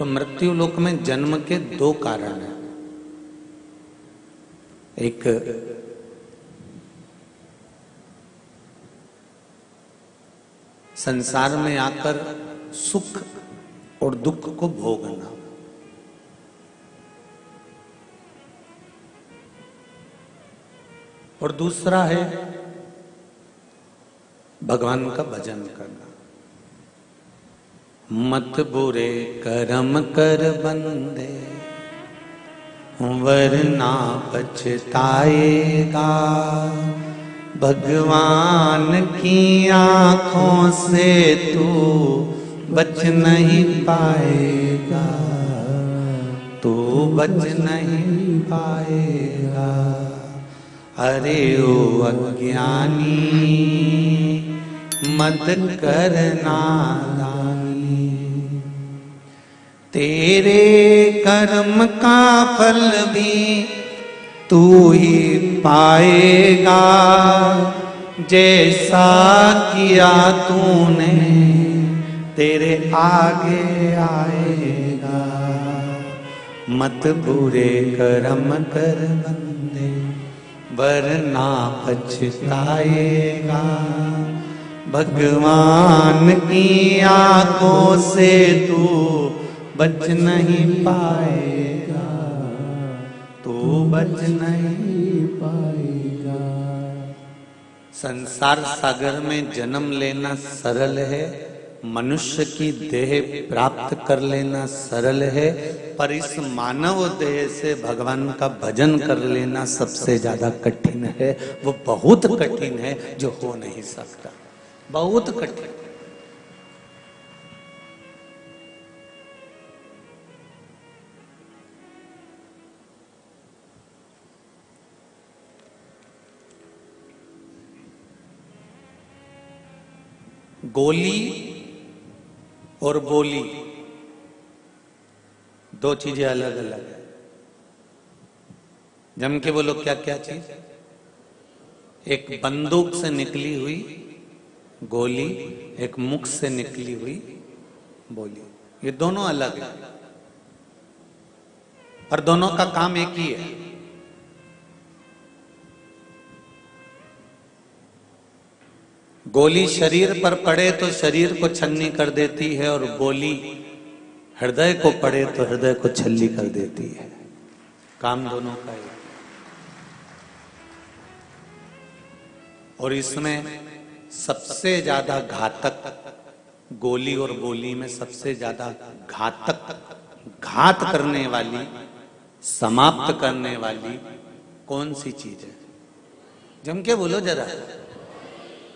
तो मृत्यु लोक में जन्म के दो कारण हैं। एक संसार में आकर सुख और दुख को भोगना, और दूसरा है भगवान का भजन करना। मत बुरे कर्म कर बंदे वरना पछताएगा, भगवान की आंखों से तू बच नहीं पाएगा, तू बच नहीं पाएगा। अरे ओ अज्ञानी मत करना दानी, तेरे कर्म का फल भी तू ही पाएगा, जैसा किया तूने तेरे आगे आएगा। मत बुरे कर्म कर बंदे वरना पछताएगा, भगवान की आंखों से तू बच नहीं पाएगा, तू बच नहीं पाएगा। संसार सागर में जन्म लेना सरल है, मनुष्य की देह प्राप्त कर लेना सरल है, पर इस मानव देह से भगवान का भजन कर लेना सबसे ज्यादा कठिन है। वो बहुत कठिन है जो हो नहीं सकता, बहुत कठिन। गोली और बोली दो चीजें अलग अलग है। जम के बोलो क्या क्या चीज? एक बंदूक से निकली हुई गोली, एक मुख से निकली हुई बोली, ये दोनों अलग है, पर दोनों का काम एक ही है। गोली शरीर पर पड़े तो शरीर को छन्नी कर देती है, और बोली हृदय को पड़े तो हृदय को छल्ली कर देती है। काम दोनों का है। और इसमें सबसे ज्यादा घातक गोली और बोली में सबसे ज्यादा घातक, घात करने वाली, समाप्त करने वाली कौन सी चीज है? जम के बोलो जरा।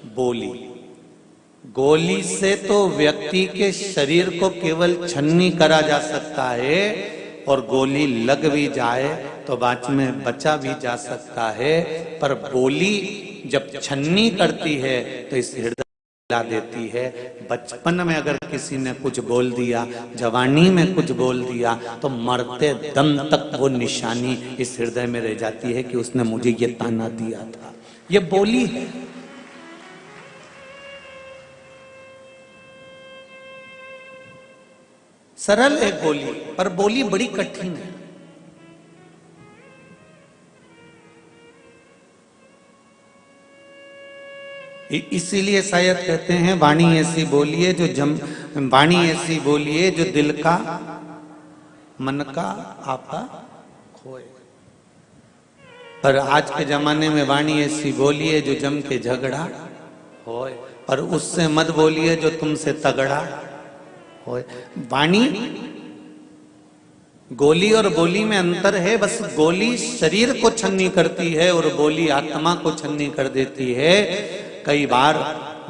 बोली। गोली से तो व्यक्ति के शरीर को केवल छन्नी करा जा सकता है, और गोली लग भी जाए तो बाद में बचा भी जा सकता है, पर बोली जब छन्नी करती है तो इस हृदय ला देती है। बचपन में अगर किसी ने कुछ बोल दिया, जवानी में कुछ बोल दिया, तो मरते दम तक वो निशानी इस हृदय में रह जाती है कि उसने मुझे ये ताना दिया था। ये बोली है। सरल है बोली, पर बोली बड़ी कठिन है। इसीलिए शायद कहते हैं वाणी ऐसी बोलिए जो वाणी ऐसी बोलिए जो दिल का मन का आपा खोए। पर आज के जमाने में वाणी ऐसी बोलिए जो जम के झगड़ा होए, पर उससे मत बोलिए जो तुमसे तगड़ा होए। वाणी, गोली और बोली में अंतर है। बस गोली शरीर को छन्नी करती है और बोली आत्मा को छन्नी कर देती है। कई बार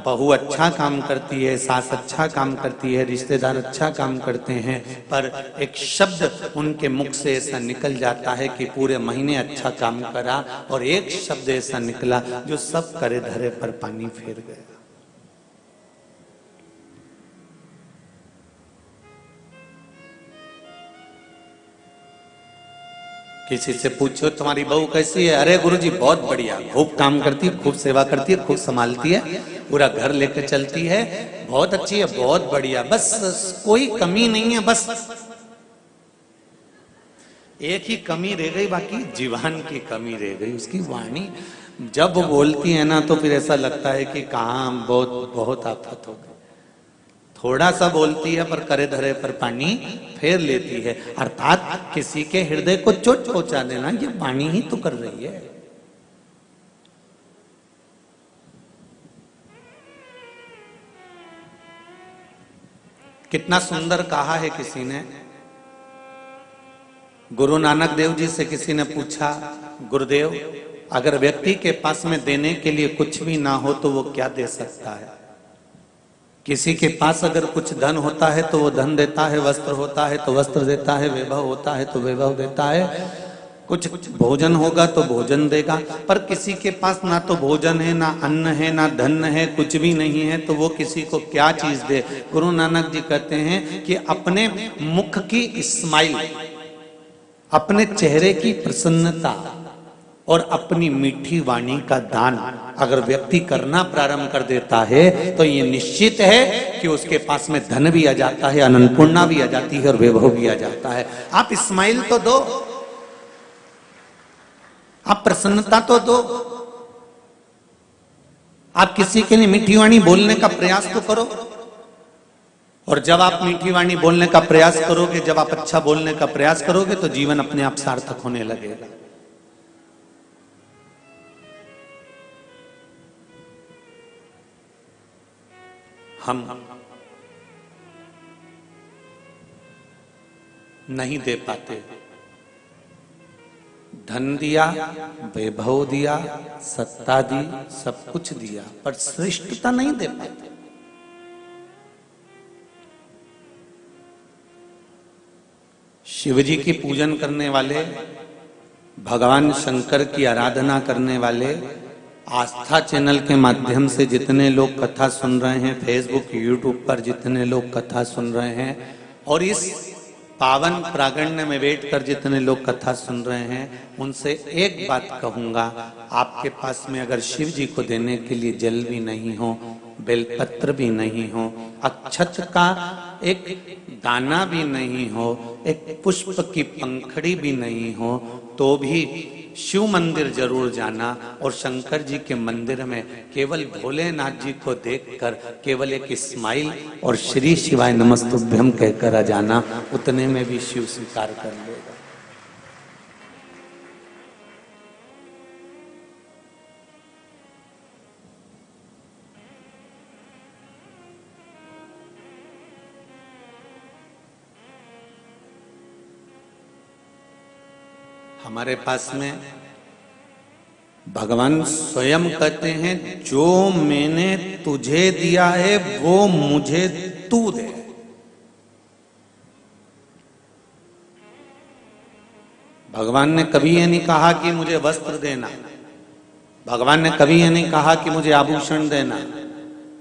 बहू अच्छा काम करती है, सास अच्छा काम करती है, रिश्तेदार अच्छा काम करते हैं, पर एक शब्द उनके मुख से ऐसा निकल जाता है कि पूरे महीने अच्छा काम करा, और एक शब्द ऐसा निकला जो सब करे धरे पर पानी फेर गया। किसी से पूछो तुम्हारी बहू कैसी है? अरे गुरुजी बहुत बढ़िया, खूब काम करती है, खूब सेवा करती है, खूब संभालती है, पूरा घर लेकर चलती है, बहुत अच्छी है, बहुत बढ़िया, बस कोई कमी नहीं है, बस एक ही कमी रह गई, बाकी जीवन की कमी रह गई। उसकी वाणी जब वो बोलती है ना तो फिर ऐसा लगता है कि कहाँ बहुत बहुत आफत हो गई। थोड़ा सा बोलती है पर करे धरे पर पानी फेर लेती है, अर्थात किसी के हृदय को चोट पहुंचा देना ये वाणी ही तो कर रही है। कितना सुंदर कहा है किसी ने, गुरु नानक देव जी से किसी ने पूछा, गुरुदेव अगर व्यक्ति के पास में देने के लिए कुछ भी ना हो तो वो क्या दे सकता है? किसी के पास अगर कुछ धन होता है तो वो धन देता है, वस्त्र होता है तो वस्त्र देता है, वैभव होता है तो वैभव देता है, कुछ भोजन होगा तो भोजन देगा। पर किसी के पास ना तो भोजन है, ना अन्न है, ना धन है, कुछ भी नहीं है, तो वो किसी को क्या चीज दे? गुरु नानक जी कहते हैं कि अपने मुख की स्माइल, अपने चेहरे की प्रसन्नता और अपनी मीठी वाणी का दान अगर व्यक्ति करना प्रारंभ कर देता है तो ये निश्चित है कि उसके पास में धन भी आ जाता है, अन्नपूर्णा भी आ जाती है और वैभव भी आ जाता है। आप स्माइल तो दो, आप प्रसन्नता तो दो, आप किसी के लिए मीठी वाणी बोलने का प्रयास तो करो। और जब आप मीठी वाणी बोलने का प्रयास करोगे, जब आप अच्छा बोलने का प्रयास करोगे तो जीवन अपने आप सार्थक होने लगेगा। हम नहीं दे पाते। धन दिया, वैभव दिया, सत्ता दी, सब कुछ दिया, पर श्रेष्ठता नहीं दे पाते। शिवजी की पूजन करने वाले, भगवान शंकर की आराधना करने वाले, आस्था चैनल के माध्यम से जितने लोग कथा सुन रहे हैं, फेसबुक यूट्यूब पर जितने लोग कथा सुन रहे हैं, और इस पावन प्रांगण में बैठकर जितने लोग कथा सुन रहे हैं, उनसे एक बात कहूंगा, आपके पास में अगर शिव जी को देने के लिए जल भी नहीं हो, बेलपत्र भी नहीं हो, अक्षत का एक दाना भी नहीं हो, एक पुष्प की पंखड़ी भी नहीं हो, तो भी शिव मंदिर जरूर जाना और शंकर जी के मंदिर में केवल भोलेनाथ जी को देखकर केवल एक स्माइल और श्री शिवाय नमस्तुभ्यम कहकर आ जाना, उतने में भी शिव स्वीकार कर लेगा। हमारे पास में भगवान स्वयं कहते हैं, जो मैंने तुझे दिया है वो मुझे तू दे। भगवान ने कभी ये नहीं कहा कि मुझे वस्त्र देना, भगवान ने कभी ये नहीं कहा कि मुझे आभूषण देना,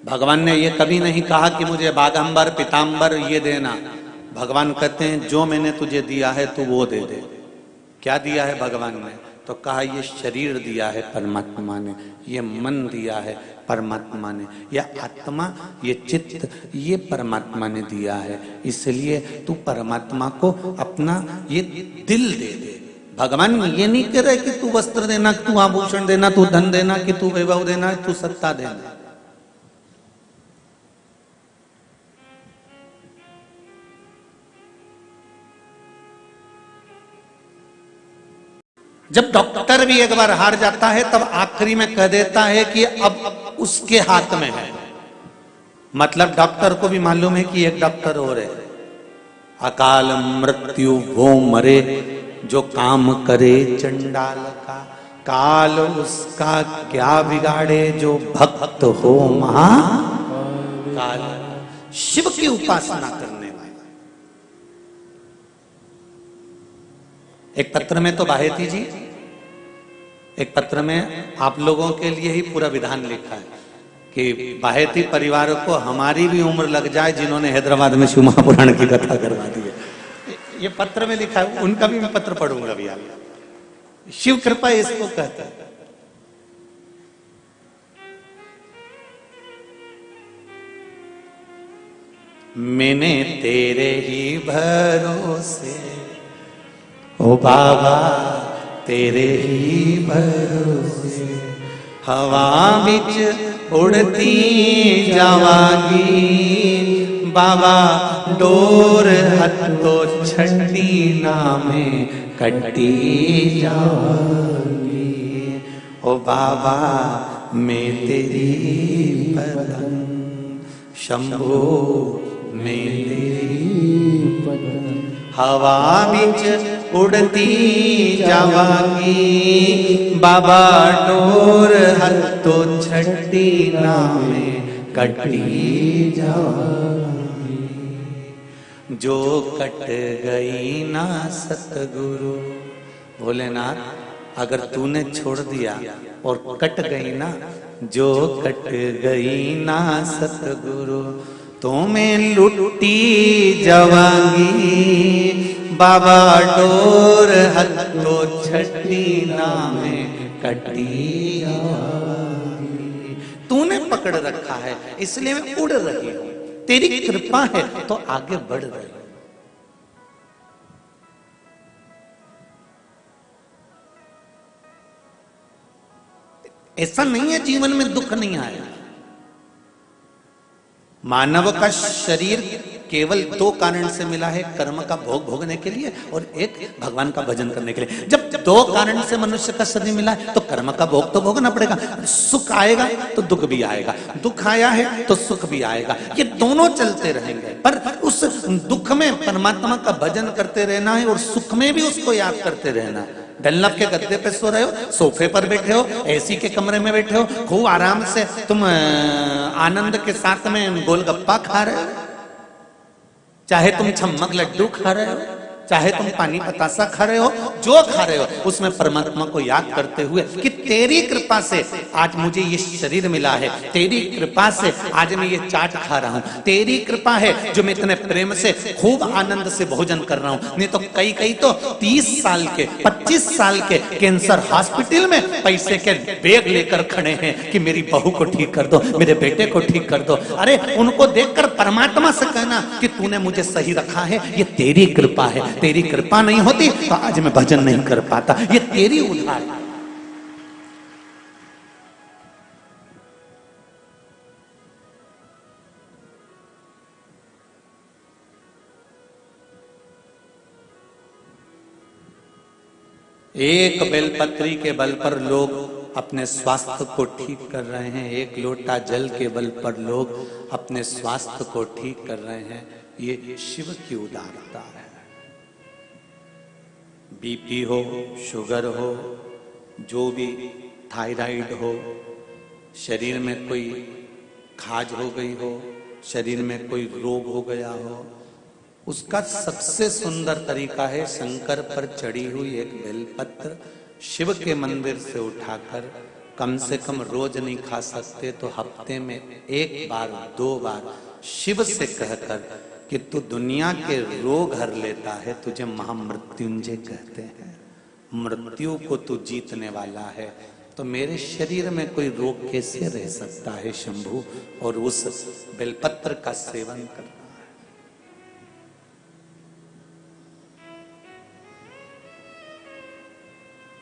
भगवान ने ये कभी नहीं कहा कि मुझे बागंबर पीतांबर ये देना। भगवान कहते हैं जो मैंने तुझे दिया है तू वो दे दे। क्या दिया है भगवान ने? तो कहा ये शरीर दिया है परमात्मा ने, ये मन दिया है परमात्मा ने, ये आत्मा, ये चित्त, ये परमात्मा ने दिया है। इसलिए तू परमात्मा को अपना ये दिल दे दे। भगवान ये नहीं कह रहे कि तू वस्त्र देना, तू आभूषण देना, तू धन देना, कि तू वैभव देना, तू सत्ता देना। जब डॉक्टर भी एक बार हार जाता है तब आखिरी में कह देता है कि अब उसके हाथ में है। मतलब डॉक्टर को भी मालूम है कि एक डॉक्टर और है। अकाल मृत्यु वो मरे जो काम करे चंडाल का, काल उसका क्या बिगाड़े जो भक्त हो महाकाल। शिव की उपासना करने वाला। एक पत्र में तो बाहेती जी, एक पत्र में आप लोगों के लिए ही पूरा विधान लिखा है कि बाहेती परिवार को हमारी भी उम्र लग जाए जिन्होंने हैदराबाद में शिव महापुराण की कथा करवा दी है। ये पत्र में लिखा है, उनका भी मैं पत्र पढ़ूंगा भी। शिव कृपा इसको कहता है। मैंने तेरे ही भरोसे ओ बाबा तेरे ही भरोसे हवा बिच उड़ती जावांगी, बाबा डोर हथो छठी नामे कटी जावांगी। ओ बाबा मैं तेरी पतंग, शंभो मैं तेरी पतंग, हवा बिच उड़ती जावांगी, बाबा डोर हथो छठी नामे कटी जावांगी। जो कट गई ना सतगुरु, भोलेनाथ अगर तूने छोड़ दिया और कट गई ना, जो कट गई ना सतगुरु, तो मैं लुटी जावांगी, बाबा डोर हथो छठी नामे कटी जावांगी। तूने पकड़ रखा है इसलिए मैं उड़ रही हूं, तेरी कृपा है तो आगे बढ़ रही हूं। ऐसा नहीं है जीवन में दुख नहीं आया। मानव का शरीर केवल दो कारण से मिला है, कर्म का भोग भोगने के लिए और एक भगवान का भजन करने के लिए। जब दो कारण से मनुष्य का शरीर मिला है तो कर्म का भोग तो भोगना पड़ेगा। सुख आएगा तो दुख भी आएगा, दुख आया है तो सुख भी आएगा, ये दोनों चलते रहेंगे। पर उस दुख में परमात्मा का भजन करते रहना है और सुख में भी उसको याद करते रहना है। डल्लब के गद्दे पे सो रहे हो, सोफे पर बैठे हो, एसी के कमरे में बैठे हो, खूब आराम से तुम आनंद के साथ में गोलगप्पा खा रहे हो, चाहे तुम छम्मक लड्डू खा रहे हो, चाहे तुम पानी बतासा खा रहे हो, जो खा रहे हो उसमें परमात्मा को याद करते हुए कि तेरी कृपा से आज मुझे ये शरीर मिला है, तेरी कृपा से आज मैं ये चाट खा रहा हूं, तेरी कृपा है जो मैं इतने प्रेम से खूब आनंद से भोजन कर रहा हूं। नहीं तो कई तो 30 साल के 25 साल के कैंसर हॉस्पिटल में पैसे के बैग लेकर खड़े हैं कि मेरी बहू को ठीक कर दो, मेरे बेटे को ठीक कर दो। अरे उनको देखकर परमात्मा से कहना कि तूने मुझे सही रखा है, ये तेरी कृपा है, तेरी कृपा नहीं होती तो आज मैं भजन नहीं कर पाता, ये तेरी उधार। एक बेलपत्री के बल पर लोग अपने स्वास्थ्य को ठीक कर रहे हैं, एक लोटा जल के बल पर लोग अपने स्वास्थ्य को ठीक कर रहे हैं। ये शिव की उदारता है। बीपी हो, शुगर हो, जो भी थायराइड हो, शरीर में कोई खाज हो गई हो, शरीर में कोई रोग हो गया हो, उसका सबसे सुंदर तरीका है शंकर पर चढ़ी हुई एक बेलपत्र शिव के मंदिर से उठाकर, कम से कम रोज नहीं खा सकते तो हफ्ते में एक बार 2 बार शिव से कहकर कि तू दुनिया के रोग हर लेता है, तुझे महामृत्युंजय कहते हैं, मृत्यु को तू जीतने वाला है, तो मेरे शरीर में कोई रोग कैसे रह सकता है शंभू। और उस बेलपत्र का सेवन करना है।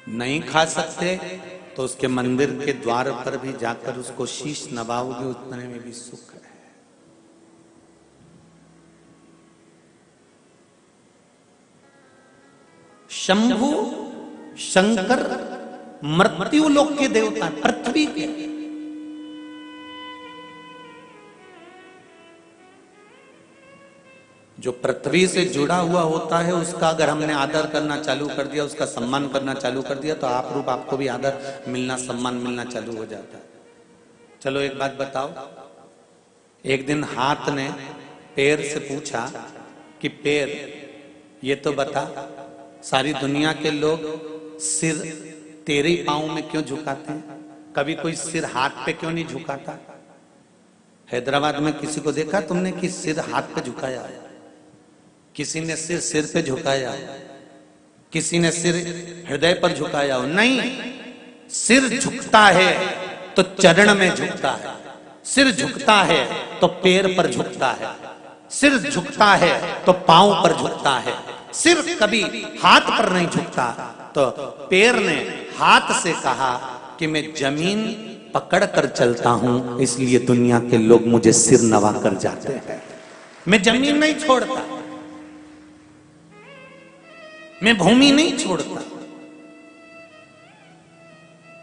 नहीं खा सकते तो उसके मंदिर के द्वार पर भी जाकर उसको शीश नवाओगे, उतने में भी सुख है। शंभु शंकर मृत्यु लोक के देवता, पृथ्वी के। जो पृथ्वी से जुड़ा हुआ होता है उसका अगर हमने आदर करना चालू कर दिया, उसका सम्मान करना चालू कर दिया, तो आप रूप आपको भी आदर मिलना, सम्मान मिलना चालू हो जाता है। चलो एक बात बताओ, एक दिन हाथ ने पैर से पूछा कि पैर ये तो बता, सारी दुनिया के लोग सिर तेरे ही पांव में क्यों झुकाते हैं, कभी कोई सिर हाथ पे क्यों नहीं झुकाता? हैदराबाद में किसी को देखा तुमने कि सिर हाथ पे झुकाया? किसी ने सिर सिर पे झुकाया? किसी ने सिर हृदय पर झुकाया हो? नहीं, सिर झुकता है तो चरण में झुकता है, सिर झुकता है तो पैर पर झुकता है, सिर झुकता है तो पांव पर झुकता है, सिर कभी हाथ पर नहीं झुकता। तो पैर ने हाथ से कहा कि मैं जमीन पकड़ कर चलता हूं, इसलिए दुनिया के लोग मुझे सिर नवा कर जाते हैं। मैं जमीन नहीं छोड़ता, मैं भूमि नहीं छोड़ता।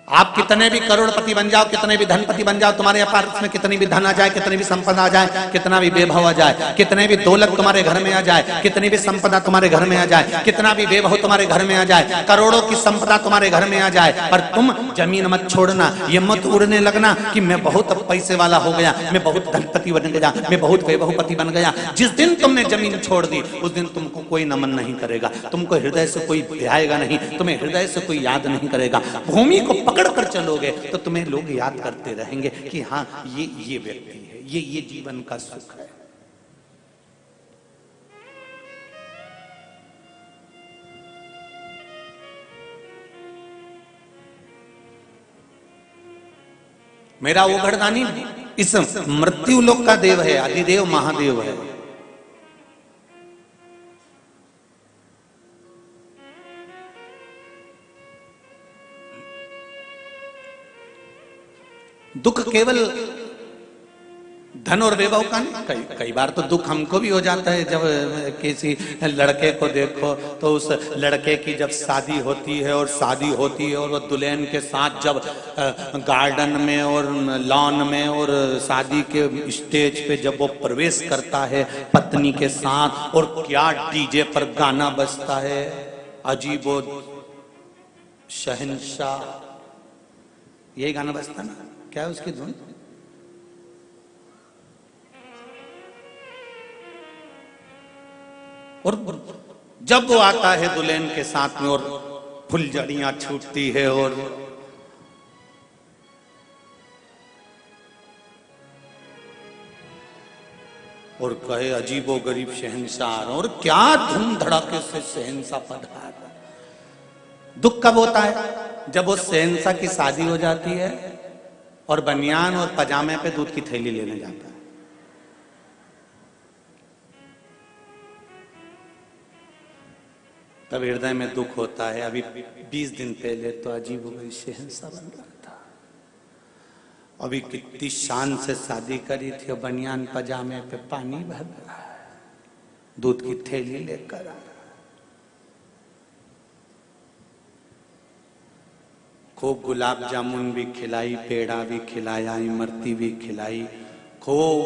आप कितने भी करोड़पति बन जाओ, कितने भी धनपति बन जाओ, तुम्हारे पास में कितनी भी धन आ जाए, कितनी भी संपदा आ जाए, कितना भी वैभव आ जाए, कितने भी दौलत तुम्हारे घर में आ जाए, कितनी भी संपदा तुम्हारे घर में आ जाए, कितना भी वैभव तुम्हारे घर में आ जाए, करोड़ों की संपदा तुम्हारे घर में आ जाए, पर तुम जमीन मत छोड़ना। ये मत उड़ने लगना कि मैं बहुत पैसे वाला हो गया, मैं बहुत धनपति बन गया, मैं बहुत वैभवपति बन गया। जिस दिन तुमने जमीन छोड़ दी उस दिन तुमको कोई नमन नहीं करेगा, तुमको हृदय से कोई ध्याएगा नहीं, तुम्हें हृदय से कोई याद नहीं करेगा। भूमि को पकड़ कर चलोगे तो तुम्हें लोग याद करते रहेंगे कि हाँ ये व्यक्ति है, ये जीवन का सुख है। मेरा वो घरदानी इस मृत्यु लोक का देव है, आदिदेव महादेव है। दुख केवल धन और वैभव का नहीं, कई बार तो दुख हमको भी हो जाता है। जब किसी लड़के को देखो तो उस लड़के की जब शादी होती है और शादी होती है और वो दुल्हन के साथ जब गार्डन में और लॉन में और शादी के स्टेज पे जब वो प्रवेश करता है पत्नी के साथ, और क्या डीजे पर गाना बजता है, अजीबो शहंशाह, यही गाना बजता ना, क्या है उसकी धुन? और जब वो आता है दुल्हन के साथ में और फुलझड़ियां छूटती है और कहे अजीबो गरीब शहंशाह, और क्या धूम धड़ाके से शहंशाह पधार। दुख कब होता है? जब वो शहंशाह की शादी हो जाती है और बनियान और पजामे पे दूध की थैली लेने जाता है। तब हृदय में दुख होता है। अभी 20 दिन पहले तो अजीब हो गई, शहंशाह बन रहा था, अभी कितनी शान से शादी करी थी और बनियान पजामे पे पानी भर रहा है, दूध की थैली लेकर आ रहा है। खूब गुलाब जामुन भी खिलाई, पेड़ा भी खिलाया, इमरती भी खिलाई, खूब।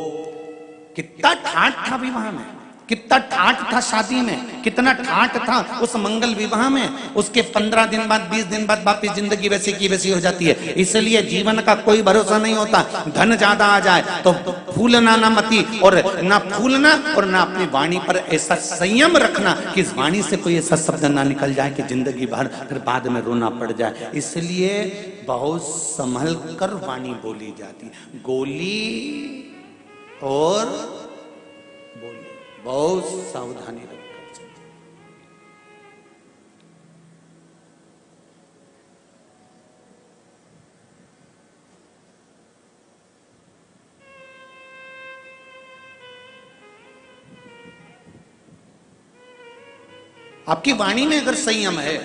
कितना ठाठ था विवाह में, कितना ठाठ था शादी में, कितना ठाठ था उस मंगल विवाह में। उसके 15 दिन बाद 20 दिन बाद वापिस जिंदगी वैसी की वैसी हो जाती है। इसलिए जीवन का कोई भरोसा नहीं होता। धन ज्यादा आ जाए तो फूलना ना मती, और ना फूलना और ना अपनी वाणी पर ऐसा संयम रखना कि इस वाणी से कोई ऐसा शब्द ना निकल जाए कि जिंदगी भर फिर बाद में रोना पड़ जाए। इसलिए बहुत संभल कर वाणी बोली जाती, गोली और बोली बहुत सावधानी रखकर। आपकी वाणी में अगर संयम है,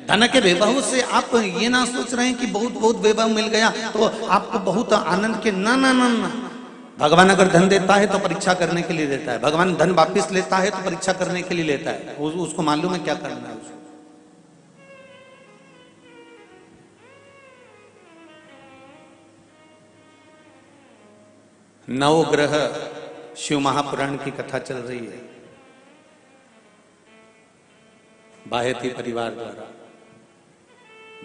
धन के वैभव से आप ये ना सोच रहे हैं कि बहुत बहुत वैभव मिल गया तो आपको बहुत आनंद के, ना ना ना ना। भगवान अगर धन देता है तो परीक्षा करने के लिए देता है। भगवान धन वापिस लेता है तो परीक्षा करने के लिए लेता है। उसको मालूम है क्या करना है उसको। नवग्रह शिव महापुराण की कथा चल रही है बाहेती परिवार द्वारा,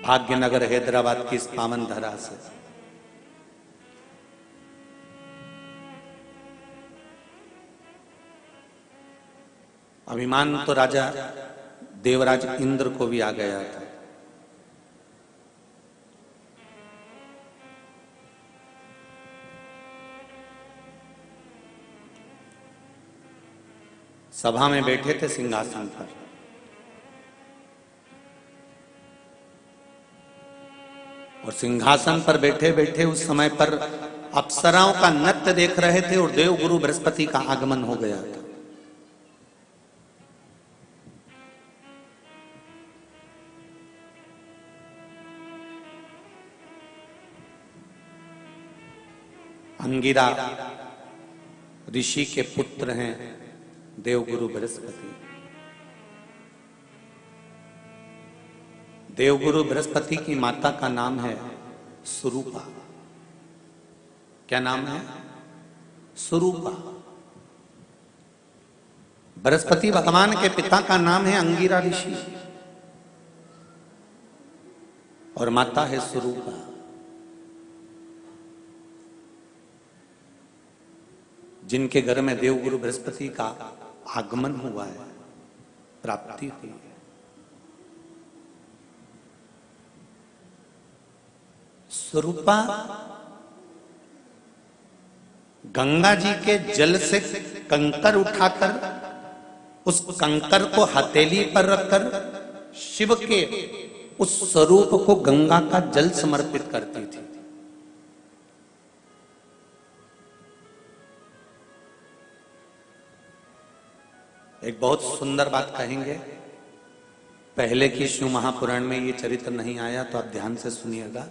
भाग्यनगर हैदराबाद की इस पावन धरा से। अभिमान तो राजा देवराज इंद्र को भी आ गया था। सभा में बैठे थे सिंहासन पर, और सिंहासन पर बैठे बैठे उस समय पर अप्सराओं का नृत्य देख रहे थे और देवगुरु बृहस्पति का आगमन हो गया था। अंगिरा ऋषि के पुत्र हैं देवगुरु बृहस्पति। देवगुरु बृहस्पति की माता का नाम है सुरूपा। क्या नाम है? सुरूपा। बृहस्पति भगवान के पिता का नाम है अंगिरा ऋषि और माता है सुरूपा। जिनके घर में देवगुरु बृहस्पति का आगमन हुआ है, प्राप्ति हुई है। स्वरूपा गंगा जी के जल से कंकर उठाकर उस कंकर को हथेली पर रखकर शिव के उस स्वरूप को गंगा का जल समर्पित करती थी। एक बहुत सुंदर बात कहेंगे, पहले की शिव महापुराण में ये चरित्र नहीं आया तो आप ध्यान से सुनिएगा।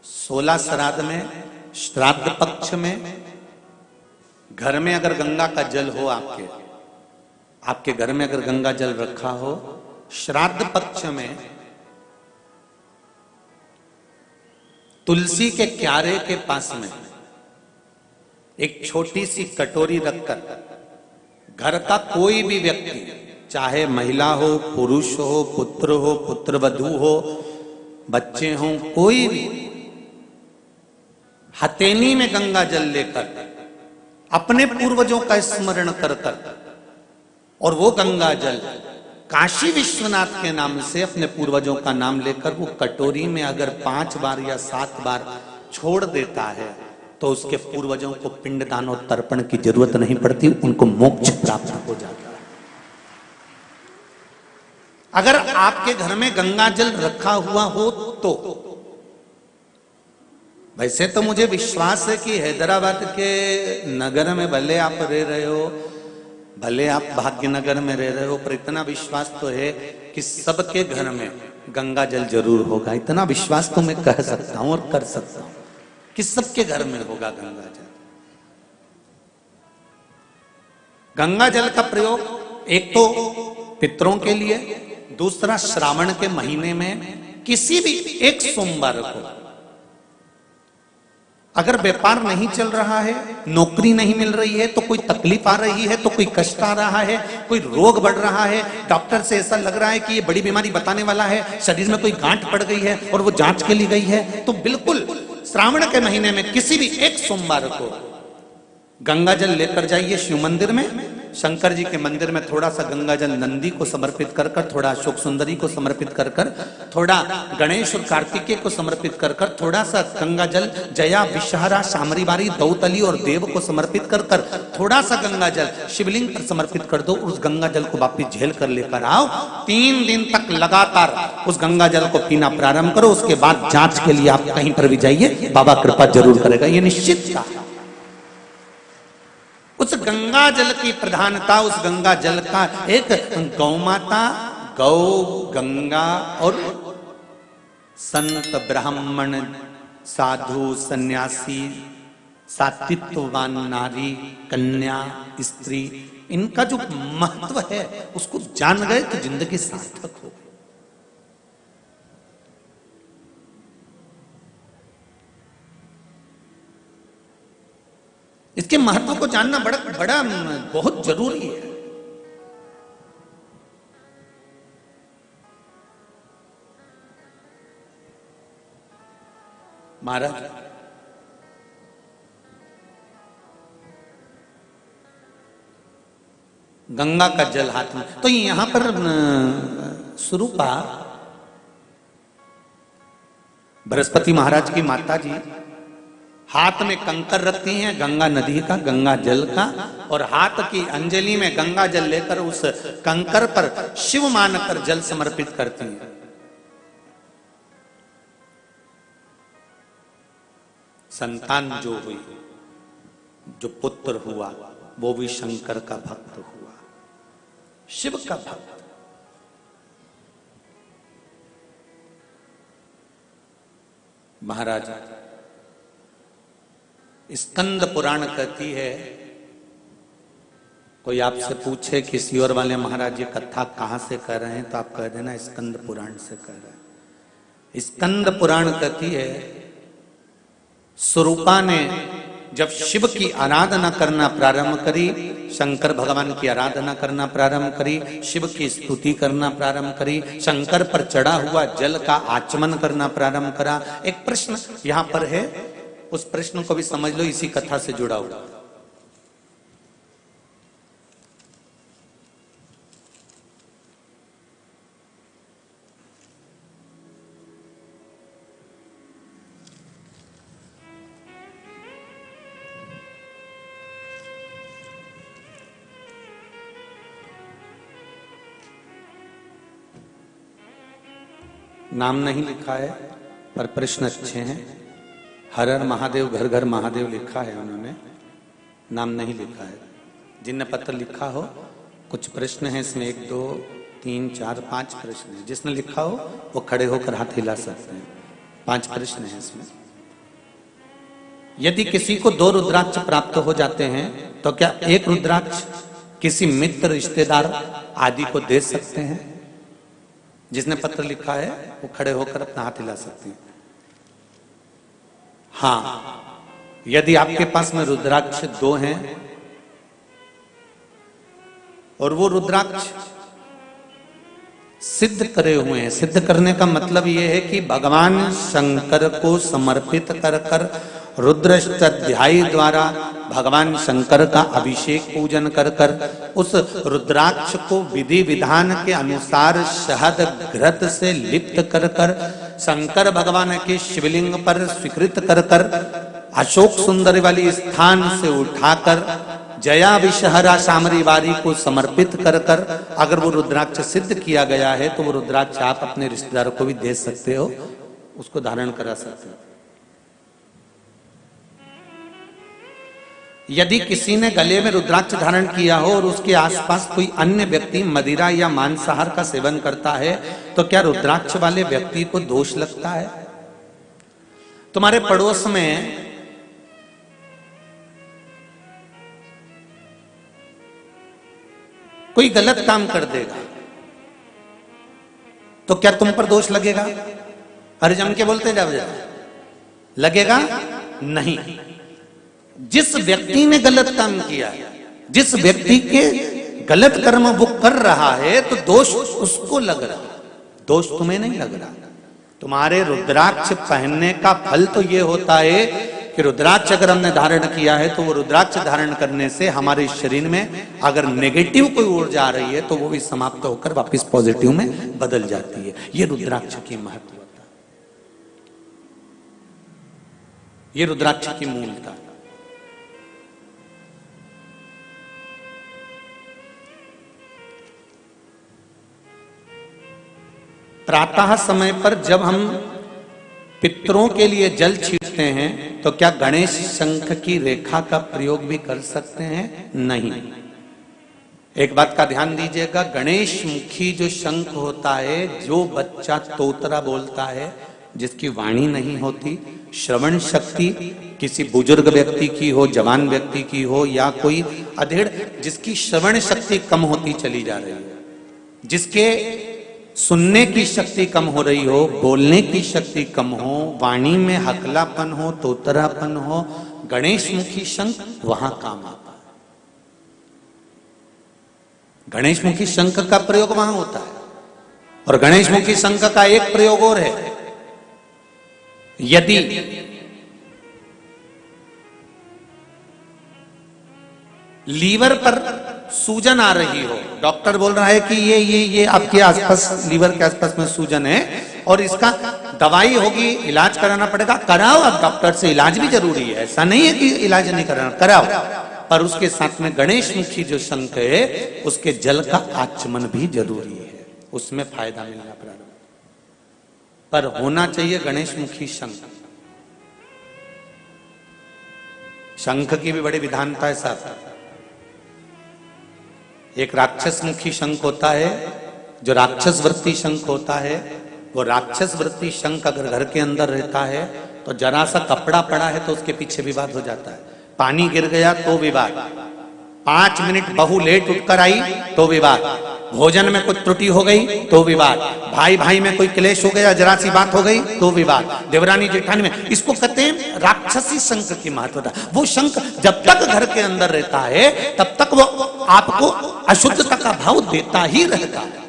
16 श्राद्ध में, श्राद्ध पक्ष में घर में अगर गंगा का जल हो, आपके घर में अगर गंगा जल रखा हो, श्राद्ध पक्ष में तुलसी के क्यारे के पास में एक छोटी सी कटोरी रखकर घर का कोई भी व्यक्ति, चाहे महिला हो, पुरुष हो, पुत्र हो, पुत्रवधू हो, बच्चे हों, कोई भी हथेली में गंगा जल लेकर अपने पूर्वजों का स्मरण कर कर और वो गंगा जल काशी विश्वनाथ के नाम से अपने पूर्वजों का नाम लेकर वो कटोरी में अगर 5 बार या 7 बार छोड़ देता है तो उसके पूर्वजों को पिंडदान और तर्पण की जरूरत नहीं पड़ती, उनको मोक्ष प्राप्त हो जाता है। अगर आपके घर में गंगा जल रखा हुआ हो तो वैसे तो मुझे विश्वास है कि हैदराबाद के नगर में भले आप रह रहे हो, भले आप भाग्यनगर में रह रहे हो, पर इतना विश्वास तो है कि सबके घर में गंगा जल जरूर होगा। इतना विश्वास तो मैं कह सकता हूं और कर सकता हूं कि सबके घर में होगा गंगा जल। गंगा जल का प्रयोग एक तो पितरों के लिए, दूसरा श्रावण के महीने में किसी भी एक सोमवार को अगर व्यापार नहीं चल रहा है, नौकरी नहीं मिल रही है, तो कोई तकलीफ आ रही है, तो कोई कष्ट आ रहा है, कोई रोग बढ़ रहा है, डॉक्टर से ऐसा लग रहा है कि ये बड़ी बीमारी बताने वाला है, शरीर में कोई गांठ पड़ गई है और वो जांच के लिए गई है, तो बिल्कुल श्रावण के महीने में किसी भी एक सोमवार को गंगा जल लेकर जाइए शिव मंदिर में। शंकर जी के मंदिर में थोड़ा सा गंगा जल नंदी को समर्पित कर कर, थोड़ा अशोक सुंदरी को समर्पित कर कर, थोड़ा गणेश और कार्तिकेय को समर्पित कर कर, थोड़ा सा गंगा जल जया, विषहरा, शामरीबारी, दौतली और देव को समर्पित कर कर, थोड़ा सा गंगा जल शिवलिंग पर समर्पित कर दो। उस गंगा जल को वापिस झेल कर लेकर आओ। 3 दिन तक लगातार उस गंगा जल को पीना प्रारंभ करो। उसके बाद जांच के लिए आप कहीं पर भी जाइए, बाबा कृपा जरूर करेगा, ये निश्चित का। उस गंगा जल की प्रधानता, उस गंगा जल का एक गौ माता, गौ, गंगा और संत, ब्राह्मण, साधु, सन्यासी, सात्वित्ववान नारी, कन्या, स्त्री, इनका जो महत्व है उसको जान गए तो जिंदगी सार्थक हो। इसके महत्व को जानना बड़ा बहुत जरूरी है। महाराज गंगा का जल हाथ में, तो यहां पर स्वरूपा बृहस्पति महाराज की माता जी हाथ में कंकर रखती हैं गंगा नदी का, गंगा जल का, और हाथ की अंजलि में गंगा जल लेकर उस कंकर पर शिव मानकर जल समर्पित करती हैं। संतान जो हुई, जो पुत्र हुआ, वो भी शंकर का भक्त हुआ, शिव का भक्त। महाराज स्कंद पुराण कहती है, कोई आपसे पूछे किसी और वाले महाराज ये कथा कहां से कर रहे हैं, तो आप कह देना स्कंद पुराण से कर रहे हैं। स्कंद पुराण कहती है, स्वरूपा ने जब शिव की आराधना करना प्रारंभ करी, शंकर भगवान की आराधना करना प्रारंभ करी, शिव की स्तुति करना प्रारंभ करी, शंकर पर चढ़ा हुआ जल का आचमन करना प्रारंभ करा। एक प्रश्न यहां पर है, उस प्रश्न को भी समझ लो, इसी कथा से जुड़ा हुआ। नाम नहीं लिखा है पर प्रश्न अच्छे हैं। हर हर महादेव घर घर महादेव लिखा है उन्होंने, नाम नहीं लिखा है। जिनने पत्र लिखा हो, कुछ प्रश्न हैं इसमें, 1 2 3 4 5 प्रश्न हैं। जिसने लिखा हो वो खड़े होकर हाथ हिला सकते हैं। 5 प्रश्न हैं इसमें। यदि किसी को 2 रुद्राक्ष प्राप्त हो जाते हैं तो क्या एक रुद्राक्ष किसी मित्र रिश्तेदार आदि को दे सकते हैं? जिसने पत्र लिखा है वो खड़े होकर अपना हाथ हिला सकते हैं। हाँ, यदि आपके पास में रुद्राक्ष 2 हैं और वो रुद्राक्ष सिद्ध करे हुए हैं, सिद्ध करने का मतलब ये है कि भगवान शंकर को समर्पित कर कर रुद्राष्टाध्यायी द्वारा भगवान शंकर का अभिषेक पूजन कर कर उस रुद्राक्ष को विधि विधान के अनुसार शहद घृत से लिप्त कर कर शंकर भगवान के शिवलिंग पर स्वीकृत कर कर अशोक सुंदरी वाली स्थान से उठाकर जया विषहरा सामरी वारी को समर्पित कर कर अगर वो रुद्राक्ष सिद्ध किया गया है तो वो रुद्राक्ष आप अपने रिश्तेदारों को भी दे सकते हो, उसको धारण करा सकते हो। यदि किसी ने गले में रुद्राक्ष धारण किया हो और उसके आसपास कोई अन्य व्यक्ति मदिरा या मांसाहार का सेवन करता है तो क्या रुद्राक्ष वाले व्यक्ति को दोष लगता है? तुम्हारे पड़ोस में कोई गलत काम कर देगा तो क्या तुम पर दोष लगेगा? अरे जम के बोलते जाओ, लगेगा नहीं। जिस व्यक्ति ने गलत काम किया, जिस व्यक्ति के गलत कर्म वो कर रहा है तो दोष उसको लग रहा, दोष तुम्हें नहीं लग रहा। तुम्हारे रुद्राक्ष पहनने का फल तो ये होता है कि रुद्राक्ष अगर हमने धारण किया है तो वो रुद्राक्ष धारण करने से हमारे शरीर में अगर नेगेटिव कोई ऊर्जा आ रही है तो वो भी समाप्त होकर वापस पॉजिटिव में बदल जाती है। ये रुद्राक्ष की महत्वता, ये रुद्राक्ष की मूलता। प्रातः समय पर जब हम पितरों के लिए जल छींटते हैं तो क्या गणेश शंख की रेखा का प्रयोग भी कर सकते हैं? नहीं। एक बात का ध्यान दीजिएगा, गणेश मुखी जो शंख होता है, जो बच्चा तोतरा बोलता है, जिसकी वाणी नहीं होती, श्रवण शक्ति किसी बुजुर्ग व्यक्ति की हो, जवान व्यक्ति की हो, या कोई अधेड़ जिसकी श्रवण शक्ति कम होती चली जा रही है, जिसके सुनने की शक्ति कम हो रही हो, बोलने की शक्ति कम हो, वाणी में हकलापन हो, तोतरापन हो, गणेश मुखी शंख वहां काम आता है। गणेश मुखी शंख का प्रयोग वहां होता है। और गणेश मुखी शंख का एक प्रयोग और है, यदि लीवर पर सूजन आ रही हो, डॉक्टर बोल रहा है कि ये आपके आसपास, लीवर के आसपास में सूजन है और इसका दवाई होगी, इलाज कराना पड़ेगा, कराओ। अब डॉक्टर से इलाज भी जरूरी है, ऐसा नहीं है कि इलाज नहीं कराना, कराओ। पर उसके साथ में गणेश मुखी जो शंख है उसके जल का आचमन भी जरूरी है, उसमें फायदा मिलना प्रारंभ। पर होना चाहिए गणेश मुखी शंख। शंख की भी बड़ी विधानता है साहब। एक राक्षस मुखी शंख होता है, जो राक्षस वृत्ति शंख होता है। वो राक्षस वृत्ति शंख अगर घर के अंदर रहता है तो तो जरा सा कपड़ा पड़ा है तो उसके पीछे विवाद हो जाता है, पानी गिर गया तो विवाद, 5 मिनट बहू लेट उठकर आई तो विवाद, भोजन में कुछ त्रुटि हो गई तो विवाद, भाई भाई में कोई क्लेश हो गया, जरा सी बात हो गई तो विवाद, देवरानी जेठानी में। इसको कहते हैं राक्षसी शंख की महत्वता। वो शंख जब तक घर के अंदर रहता है तब तक वो आपको अशुद्धता का भाव देता ही रहता है।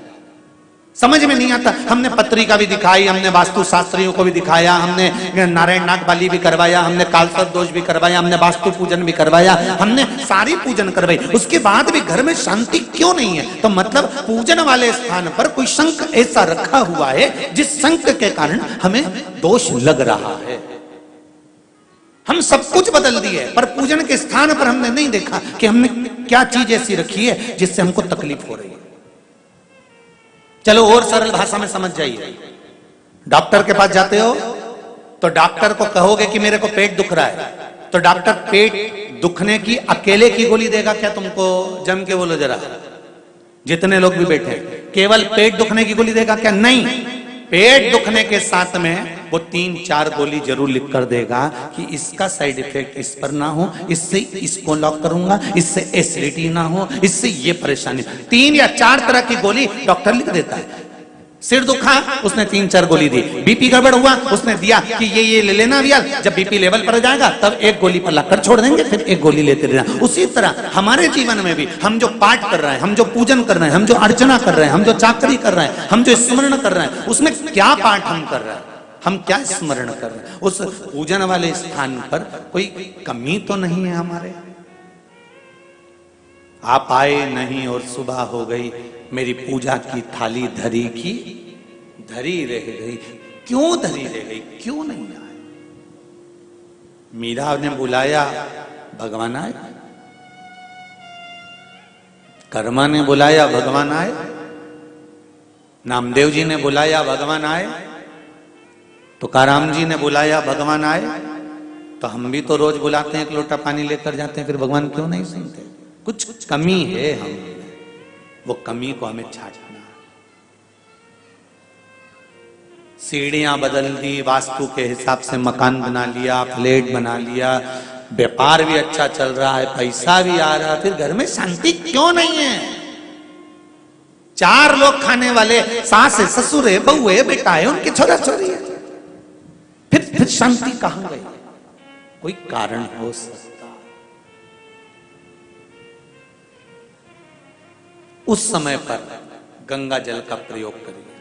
समझ में नहीं आता, हमने पत्रिका भी दिखाई, हमने वास्तु शास्त्रियों को भी दिखाया, हमने नारायण नाग बलि भी करवाया, हमने कालसर्प दोष भी करवाया, हमने वास्तु पूजन भी करवाया, हमने सारी पूजन करवाई, उसके बाद भी घर में शांति क्यों नहीं है? तो मतलब पूजन वाले स्थान पर कोई शंख ऐसा रखा हुआ है जिस शंख के कारण हमें दोष लग रहा है। हम सब कुछ बदल दिए पर पूजन के स्थान पर हमने नहीं देखा कि हमने क्या चीज ऐसी रखी है जिससे हमको तकलीफ हो रही है। चलो और सरल भाषा में समझ जाइए, डॉक्टर के पास जाते हो तो डॉक्टर को कहोगे कि मेरे को पेट दुख रहा है, तो डॉक्टर पेट दुखने की अकेले की गोली देगा क्या तुमको? जम के बोलो जरा, जितने लोग भी बैठे, केवल पेट दुखने की गोली देगा क्या? नहीं, पेट दुखने के साथ में वो 3-4 गोली जरूर लिख कर देगा कि इसका साइड इफेक्ट इस पर ना हो, इससे इसको लॉक करूंगा, इससे एसिडिटी ना हो, इससे ये परेशानी। 3 या 4 तरह की गोली डॉक्टर लिख देता है। सिर दुखा, उसने 3-4 गोली दी। बीपी गड़बड़ हुआ, उसने दिया कि ये ले लेना भैया, जब बीपी लेवल पर जाएगा तब एक गोली पर लाकर छोड़ देंगे, फिर एक गोली लेते रहना। उसी तरह हमारे जीवन में भी हम जो पाठ कर रहे हैं, हम जो पूजन कर रहे हैं, हम जो अर्चना कर रहे हैं, हम जो चाकरी कर रहे हैं, हम जो स्मरण कर रहे हैं, उसमें क्या पाठ हम कर रहे हैं, हम क्या स्मरण कर रहे हैं? उस पूजन वाले स्थान पर कोई कमी तो नहीं है हमारे? आप आए नहीं और सुबह हो गई, मेरी पूजा की थाली धरी की धरी रह गई। क्यों धरी रह गई? क्यों नहीं आए? मीरा ने बुलाया, भगवान आए। कर्मा ने बुलाया, भगवान आए। नामदेव जी ने बुलाया, भगवान आए। तुकाराम जी ने बुलाया, भगवान आए। तो हम भी तो रोज बुलाते हैं, एक लोटा पानी लेकर जाते हैं, फिर भगवान क्यों नहीं सुनते? कुछ कमी है हम, वो कमी को हमें छांटना। सीढ़ियां बदल दी, वास्तु के हिसाब से मकान बना लिया, फ्लैट बना लिया, व्यापार भी अच्छा चल रहा है, पैसा भी आ रहा है, फिर घर में शांति क्यों नहीं है? 4 लोग खाने वाले, सास है, ससुर है, बहू है, बेटा है, उनके छोरा छोरी है, फिर शांति कहां गई? कोई कारण हो सकता। उस समय पर गंगा जल का प्रयोग करिए,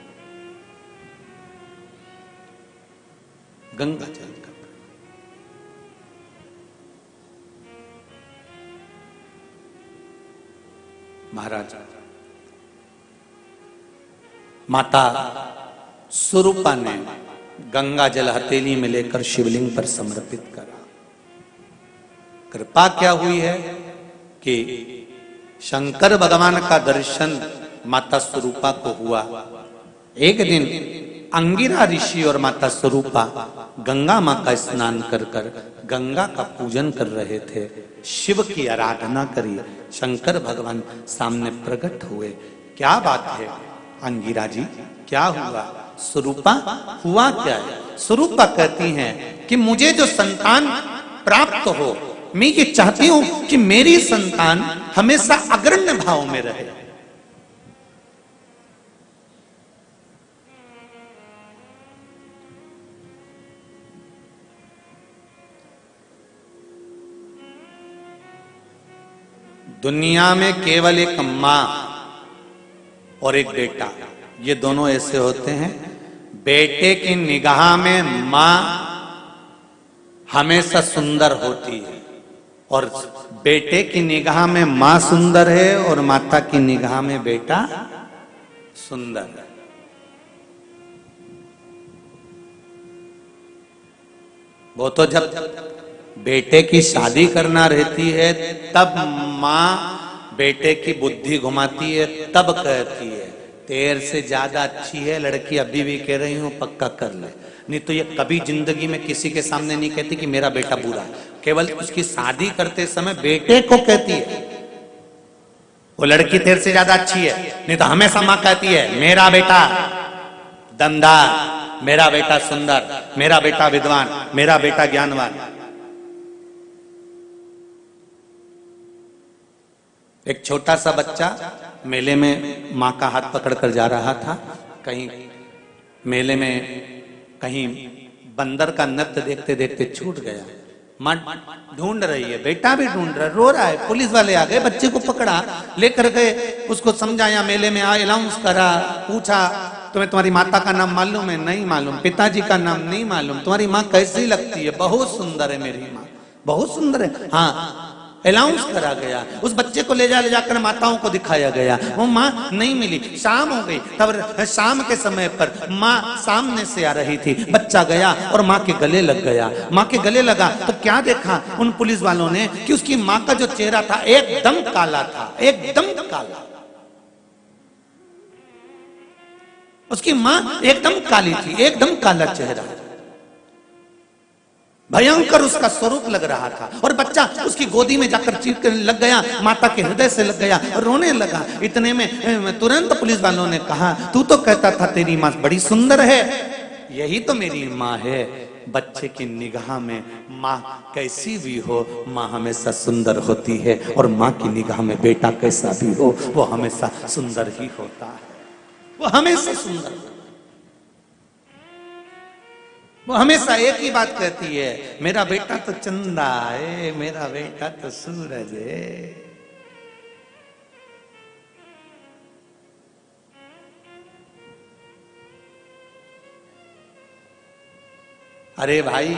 गंगा जल का प्रयोग। महाराज माता स्वरूपा ने गंगा जल हथेली में लेकर शिवलिंग पर समर्पित करा। कृपा क्या हुई है कि शंकर भगवान का दर्शन माता स्वरूपा को हुआ। एक दिन अंगिरा ऋषि और माता स्वरूपा गंगा मां का स्नान कर कर गंगा का पूजन कर रहे थे, शिव की आराधना करी। शंकर भगवान सामने प्रकट हुए। क्या बात है अंगिरा जी, क्या हुआ? स्वरूपा हुआ क्या है? स्वरूपा कहती हैं कि मुझे जो संतान प्राप्त हो, मैं ये चाहती हूं कि मेरी संतान हमेशा अग्रण्य भाव में रहे। दुनिया में केवल एक मां और एक बेटा, ये दोनों ऐसे होते हैं। बेटे की निगाह में मां हमेशा सुंदर होती है और बेटे की निगाह में मां सुंदर है और माता की निगाह में बेटा सुंदर है। वो तो जब बेटे की शादी करना रहती है तब मां बेटे की बुद्धि घुमाती है, तब कहती है तेरे से ज्यादा अच्छी है लड़की, अभी भी कह रही हूं पक्का कर ले। नहीं तो ये कभी जिंदगी में किसी के सामने नहीं कहती कि मेरा बेटा बुरा है, केवल उसकी शादी करते समय बेटे को कहती है वो लड़की तेरे से ज्यादा अच्छी है। नहीं तो हमेशा मां कहती है मेरा बेटा दमदार, मेरा बेटा सुंदर, मेरा बेटा विद्वान, मेरा बेटा ज्ञानवान। एक छोटा सा बच्चा मेले में मां का हाथ पकड़कर जा रहा था। कहीं मेले में कहीं बंदर का नृत्य देखते देखते छूट गया। मां ढूंढ रही है, बेटा भी ढूंढ रहा, रो रहा है। पुलिस वाले आ गए, बच्चे को पकड़ा, लेकर गए, उसको समझाया, मेले में आए, अनाउंस करा, पूछा तुम्हें तुम्हारी माता का नाम मालूम है? नहीं मालूम। पिताजी का नाम नहीं मालूम। तुम्हारी माँ कैसी लगती है? बहुत सुंदर है मेरी माँ, बहुत सुंदर है। हाँ, अनाउंस करा गया। उस बच्चे को ले जाकर माताओं को दिखाया गया। वो माँ नहीं मिली, शाम हो गई। तब शाम के समय पर माँ सामने से आ रही थी। बच्चा गया और माँ के गले लग गया। माँ के गले लगा तो क्या देखा उन पुलिस वालों ने कि उसकी माँ का जो चेहरा था एकदम काला था, एकदम काला। उसकी माँ एकदम काली थी, एकदम काला चेहरा, भयंकर उसका स्वरूप लग रहा था। और बच्चा उसकी गोदी में जाकर चीखने लग गया, माता के हृदय से लग गया और रोने लगा। इतने में तुरंत पुलिस वालों ने कहा, तू तो कहता था तेरी माँ बड़ी सुंदर है। यही तो मेरी माँ है। बच्चे की निगाह में माँ कैसी भी हो, माँ हमेशा सुंदर होती है। और माँ की निगाह में बेटा कैसा भी हो, वो हमेशा सुंदर ही होता है। वो हमेशा सुंदर, वो हमेशा एक ही बात कहती है, मेरा बेटा तो चंदा है, मेरा बेटा तो सूरज है। अरे भाई,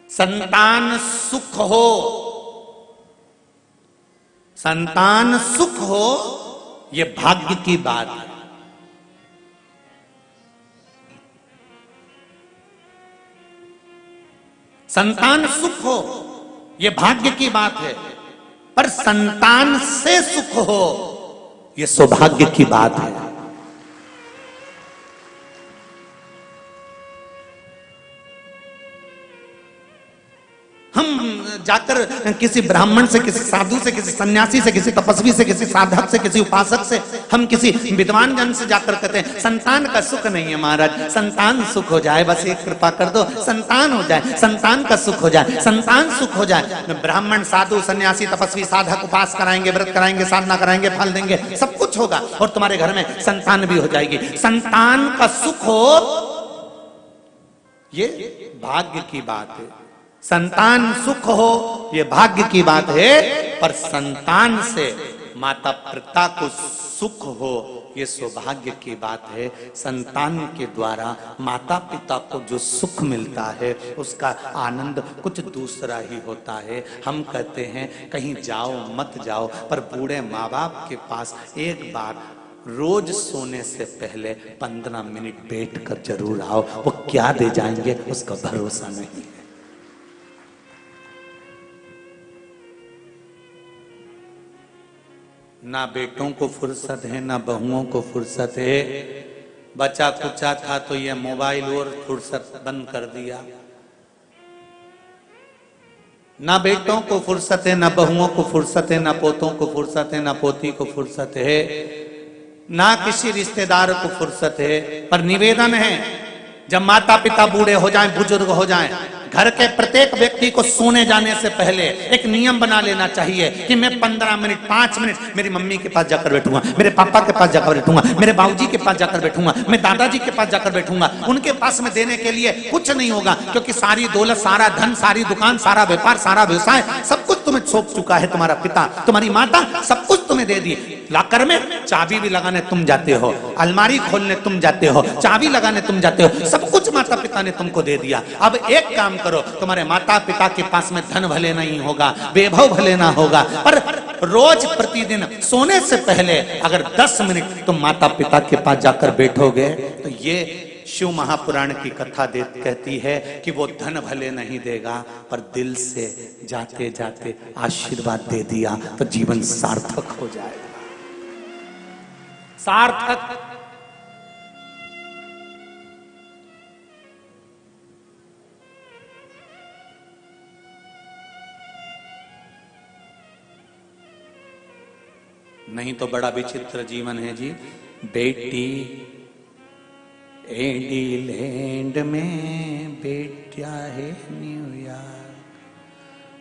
संतान सुख हो, संतान सुख हो, ये भाग्य की बात है। संतान सुख हो ये भाग्य की बात है, पर संतान से सुख हो ये सौभाग्य की बात है। हम जाकर किसी ब्राह्मण से, किसी साधु से, किसी सन्यासी से, किसी तपस्वी से, किसी साधक से, किसी उपासक से, हम किसी विद्वान जन से जाकर कहते हैं संतान का सुख नहीं है महाराज, संतान सुख हो जाए, बस एक कृपा कर दो, संतान हो जाए, संतान का सुख हो जाए, संतान सुख हो जाए। ब्राह्मण, साधु, सन्यासी, तपस्वी, साधक उपास कराएंगे, व्रत कराएंगे, साधना कराएंगे, फल देंगे, सब कुछ होगा और तुम्हारे घर में संतान भी हो जाएगी। संतान का सुख हो ये भाग्य की बात है। संतान सुख हो ये भाग्य की बात है, पर संतान से माता पिता को सुख हो ये सौभाग्य की बात है। संतान के द्वारा माता पिता को जो सुख मिलता है उसका आनंद कुछ दूसरा ही होता है। हम कहते हैं कहीं जाओ मत जाओ, पर बूढ़े माँ बाप के पास एक बार रोज सोने से पहले 15 मिनट बैठ कर जरूर आओ। वो क्या दे जाएंगे उसका भरोसा नहीं है। ना बेटों को फुर्सत है, ना बहुओं को फुर्सत है। बच्चा कुचा था तो ये मोबाइल और फुर्सत बंद कर दिया। ना बेटों को फुर्सत है, ना बहुओं को फुर्सत है, ना पोतों को फुर्सत है, ना पोती को फुर्सत है, ना किसी रिश्तेदार को फुर्सत है। पर निवेदन है, जब माता पिता बूढ़े हो जाएं, बुजुर्ग हो जाएं, घर के प्रत्येक व्यक्ति को सोने जाने से पहले एक नियम बना लेना चाहिए कि मैं 15 मिनट 5 मिनट मेरी मम्मी के पास जाकर बैठूंगा, मेरे पापा के पास जाकर बैठूंगा, मेरे बाबूजी के पास जाकर बैठूंगा, मैं दादाजी के पास जाकर बैठूंगा। उनके पास में देने के लिए कुछ नहीं होगा, क्योंकि सारी दौलत, सारा धन, सारी दुकान, सारा व्यापार, सारा व्यवसाय, सब कुछ तुम्हें सौंप चुका है तुम्हारा पिता, तुम्हारी माता, सब कुछ तुम्हें दे दी। लाकर में चाबी भी लगाने तुम जाते हो, अलमारी खोलने तुम जाते हो, चाबी लगाने तुम जाते हो, सब कुछ माता पिता ने तुमको दे दिया। अब एक काम करो, तुम्हारे माता पिता के पास में धन भले नहीं होगा, वैभव भले ना होगा, पर रोज प्रतिदिन सोने से पहले अगर 10 मिनट तुम माता पिता के पास जाकर बैठोगे तो ये शिव महापुराण की कथा कहती है कि वो धन भले नहीं देगा, पर दिल से जाते जाते आशीर्वाद दे दिया तो जीवन सार्थक हो जाएगा। सार्थक। नहीं तो बड़ा विचित्र जीवन है जी। बेटी एडीलैंड में बेटिया है न्यूयॉर्क,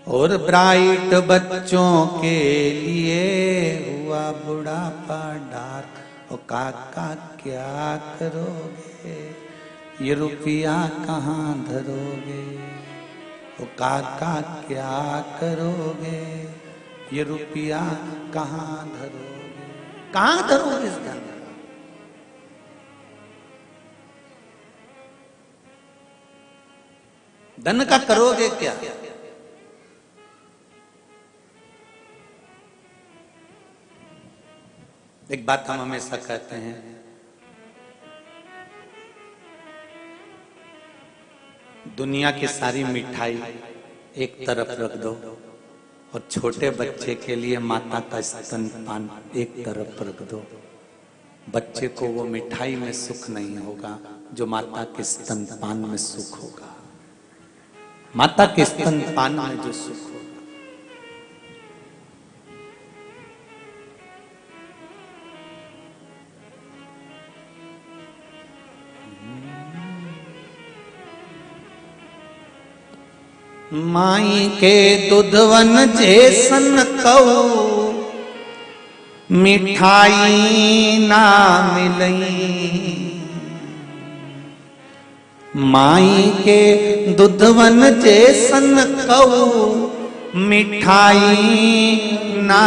और ब्राइट बच्चों के लिए हुआ बुढ़ापा डार्क। ओ काका क्या करोगे, ये रुपया कहाँ धरोगे? ओ काका क्या करोगे, ये रुपया कहाँ धरोगे? कहाँ धरोगे इस धन? धन का करोगे क्या? एक बात हम हमेशा कहते हैं, दुनिया की सारी मिठाई एक तरफ रख दो और छोटे बच्चे के लिए माता का स्तनपान एक तरफ रख दो। बच्चे को वो मिठाई में सुख नहीं होगा जो माता के स्तनपान में सुख होगा। माता के स्तनपान में जो सुख होगा। माई के दुधवन जैसन कऊ मिठाई ना मिलई, माई के दुधवन जैसन कऊ मिठाई ना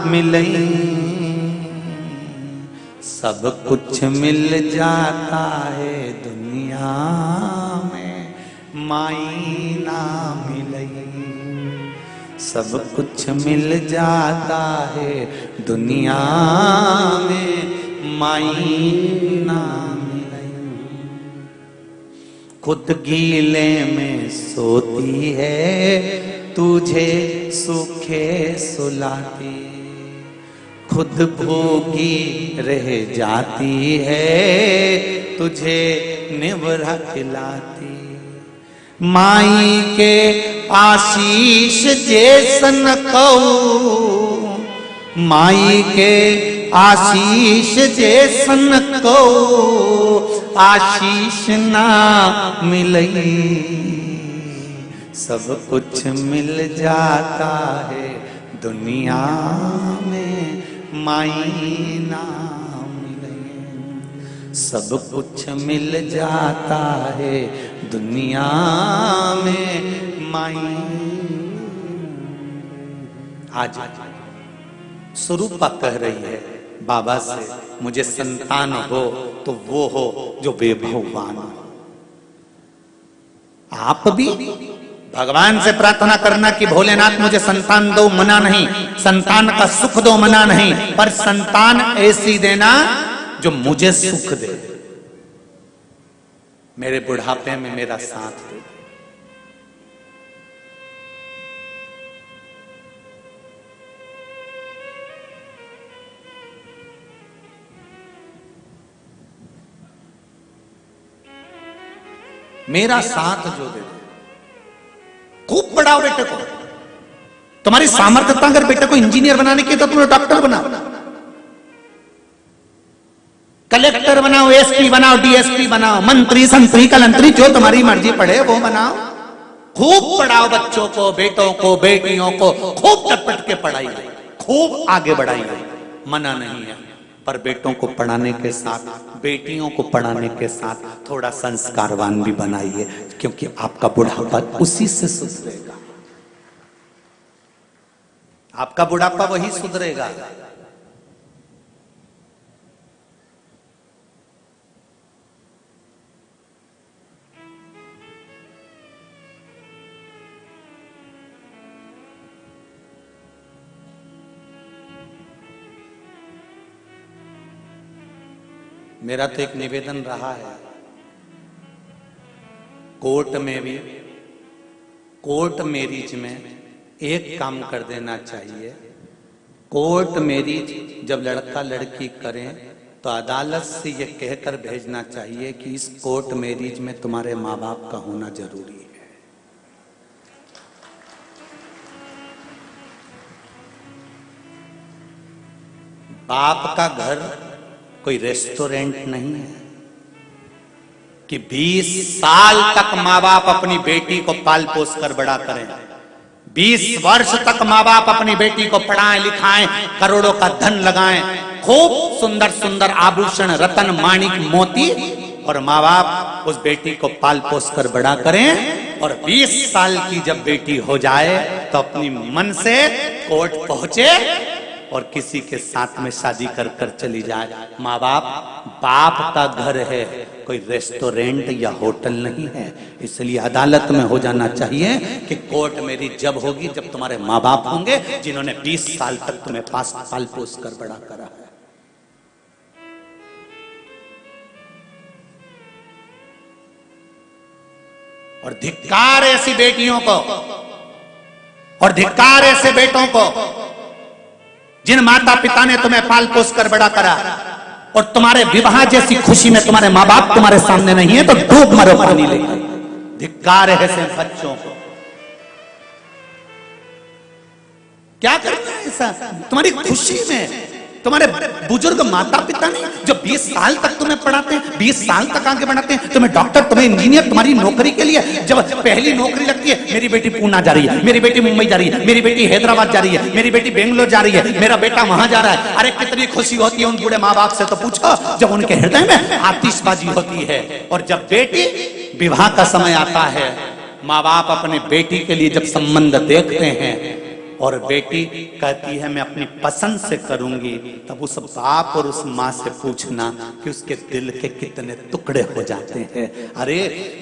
मिलई। सब कुछ मिल जाता है दुनिया में, माई ना मिलई। सब कुछ मिल जाता है दुनिया में, माई ना मिलई। खुद गीले में सोती है, तुझे सूखे सुलाती। खुद भूखी रह जाती है, तुझे निवरा खिलाती। माई के आशीष जैसन कऊ, माई के आशीष जैसन कऊ आशीष ना मिलई। सब कुछ मिल जाता है दुनिया में, माई ना मिलई। सब कुछ मिल जाता है दुनिया में, माई। आज स्वरूपा कह रही है बाबा से, मुझे संतान हो तो वो हो जो वैभववान हो। आप भी भगवान से प्रार्थना करना कि भोलेनाथ मुझे संतान दो, मना नहीं। संतान का सुख दो, मना नहीं। पर संतान ऐसी देना जो मुझे सुख दे, मेरे बुढ़ापे में मेरा साथ दे। मेरा साथ जो दे, खूब पढ़ाओ बेटे को। तुम्हारी सामर्थ्यता अगर बेटे को इंजीनियर बनाने की तो तुम्हें डॉक्टर बनाओ, कलेक्टर बनाओ, एसपी बनाओ, डीएसपी बनाओ, मंत्री संतरी कलंतरी जो तुम्हारी मर्जी पड़े वो बनाओ। खूब पढ़ाओ बच्चों को, बेटों को, बेटियों को खूब टपट के पढ़ाई, खूब आगे बढ़ाई, मना नहीं है। पर बेटों को पढ़ाने के साथ, बेटियों को पढ़ाने के साथ थोड़ा संस्कारवान भी बनाइए, क्योंकि आपका बुढ़ापा उसी से सुधरेगा। आपका बुढ़ापा वही सुधरेगा। मेरा तो एक निवेदन रहा है, कोर्ट में भी, कोर्ट मैरिज में एक काम कर देना चाहिए। कोर्ट मैरिज जब लड़का लड़की करें तो अदालत से ये कहकर भेजना चाहिए कि इस कोर्ट मैरिज में तुम्हारे माँ बाप का होना जरूरी है। बाप का घर कोई रेस्टोरेंट नहीं है, कि 20 साल तक माँ बाप अपनी बेटी को पाल पोस कर बड़ा करें, 20 वर्ष तक माँ बाप अपनी बेटी को पढ़ाएं लिखाएं, करोड़ों का धन लगाएं, खूब सुंदर सुंदर आभूषण, रतन, माणिक, मोती, और माँ बाप उस बेटी को पाल पोस कर बड़ा करें, और 20 साल की जब बेटी हो जाए तो अपनी मन से कोर्ट पहुंचे और किसी के साथ में शादी कर कर चली जाए। माँ बाप का घर है, कोई रेस्टोरेंट या होटल नहीं है। इसलिए अदालत में हो जाना चाहिए कि कोर्ट मेरी जब होगी जब तुम्हारे माँ बाप होंगे जिन्होंने 20 साल तक तुम्हें पाल पोस कर बड़ा करा है। और धिक्कार ऐसी बेटियों को और धिक्कार ऐसे बेटों को जिन माता पिता ने तुम्हें पाल पोस कर बड़ा करा, और तुम्हारे विवाह जैसी खुशी में तुम्हारे माँ बाप तुम्हारे सामने नहीं है तो डूब मरो पानी लेकर। धिक्कार है ऐसे बच्चों को। क्या करना है ऐसा तुम्हारी खुशी में? तुम्हारे बुजुर्ग माता पिता नहीं जो 20 साल तक तुम्हें पढ़ाते हैं, 20 साल तक आगे बढ़ाते हैं, तुम्हें डॉक्टर, तुम्हें इंजीनियर, तुम्हारी नौकरी के लिए जब पहली नौकरी लगती है, मेरी बेटी पूना जा रही है, मेरी बेटी मुंबई जा रही है, मेरी बेटी हैदराबाद जा रही है, मेरी बेटी बेंगलोर जा रही है, मेरा बेटा वहां जा रहा है। अरे कितनी खुशी होती है उन बूढ़े माँ बाप से तो पूछो, जब उनके हृदय में आतिशबाजी होती है। और जब बेटी विवाह का समय आता है, माँ बाप अपने बेटी के लिए जब संबंध देखते हैं और बेटी कहती है मैं अपनी पसंद से करूंगी, तब उस बाप और उस माँ से पूछना कि उसके दिल के कितने टुकड़े हो जाते हैं। अरे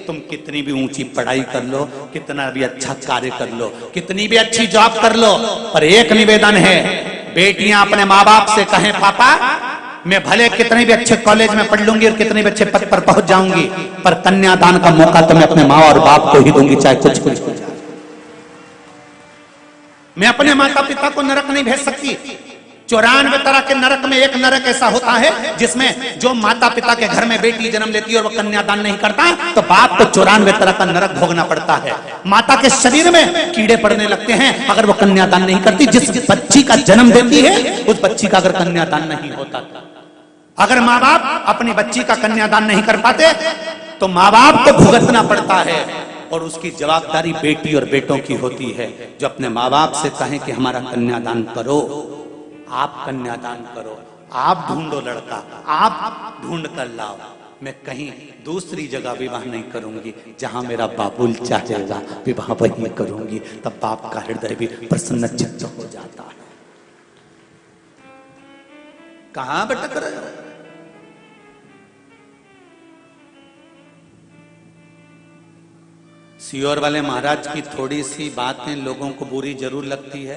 तुम कितनी भी ऊंची पढ़ाई कर लो, कितना भी अच्छा कार्य कर लो, कितनी भी अच्छी जॉब कर लो, पर एक निवेदन है, बेटियां अपने माँ बाप से कहें पापा मैं भले कितने भी अच्छे कॉलेज में पढ़ लूंगी और कितने भी अच्छे पद पर पहुंच जाऊंगी, पर कन्यादान का मौका तो मैं अपने माँ और बाप को ही दूंगी, चाहे कुछ कुछ हो जाए। मैं अपने माता पिता को नरक नहीं भेज सकती। 94 तरह के नरक में एक नरक ऐसा होता है जिसमें जो माता पिता के घर में बेटी जन्म लेती है और वह कन्यादान नहीं करता तो बाप को 94 तरह का नरक भोगना पड़ता है। माता के शरीर में कीड़े पड़ने लगते हैं अगर वो कन्यादान नहीं करती। जिस बच्ची का जन्म देती है उस बच्ची का अगर कन्यादान नहीं होता, अगर माँ बाप अपनी बच्ची का कन्यादान नहीं कर पाते तो माँ बाप को भुगतना पड़ता है, और उसकी जवाबदारी बेटी और बेटों की होती है जो अपने माँ बाप से कहें कि हमारा कन्यादान करो, आप कन्यादान करो, आप ढूंढो लड़का, आप ढूंढ कर लाओ, मैं कहीं दूसरी जगह विवाह नहीं करूंगी, जहां मेरा बाबुल चाहेगा विवाह वहीं करूंगी। तब बाप का हृदय भी प्रसन्न चित्त हो जाता है। कहां भटक रहे हो? सियोर वाले महाराज की थोड़ी सी बातें लोगों को बुरी जरूर लगती है,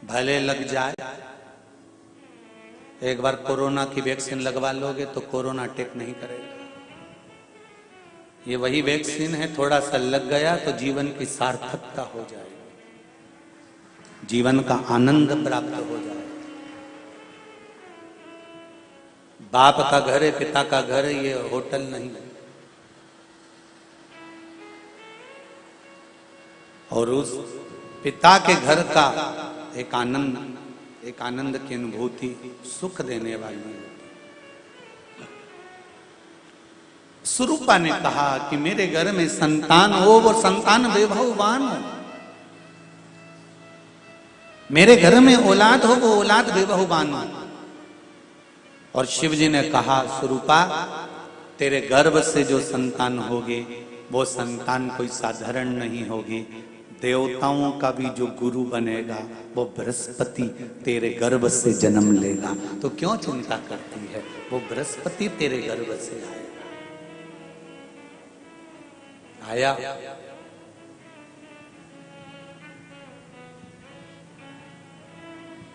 भले लग जाए। एक बार कोरोना की वैक्सीन लगवा लोगे तो कोरोना अटैक नहीं करेगा। ये वही वैक्सीन है, थोड़ा सा लग गया तो जीवन की सार्थकता हो जाएगी, जीवन का आनंद प्राप्त हो जाएगा। बाप का घर है, पिता का घर है, ये होटल नहीं है। और उस पिता के घर का एक आनंद की अनुभूति सुख देने वाली होती। स्वरूपा ने कहा कि मेरे घर में संतान हो, वो संतान वैभववान हो, मेरे घर में औलाद हो, वो औलाद वैभववान हो। और शिव जी ने कहा स्वरूपा तेरे गर्भ से जो संतान होगी वो संतान कोई साधारण नहीं होगी, देवताओं का भी जो गुरु बनेगा वो बृहस्पति तेरे गर्भ से जन्म लेगा। तो क्यों चिंता करती है, वो बृहस्पति तेरे गर्भ से आया।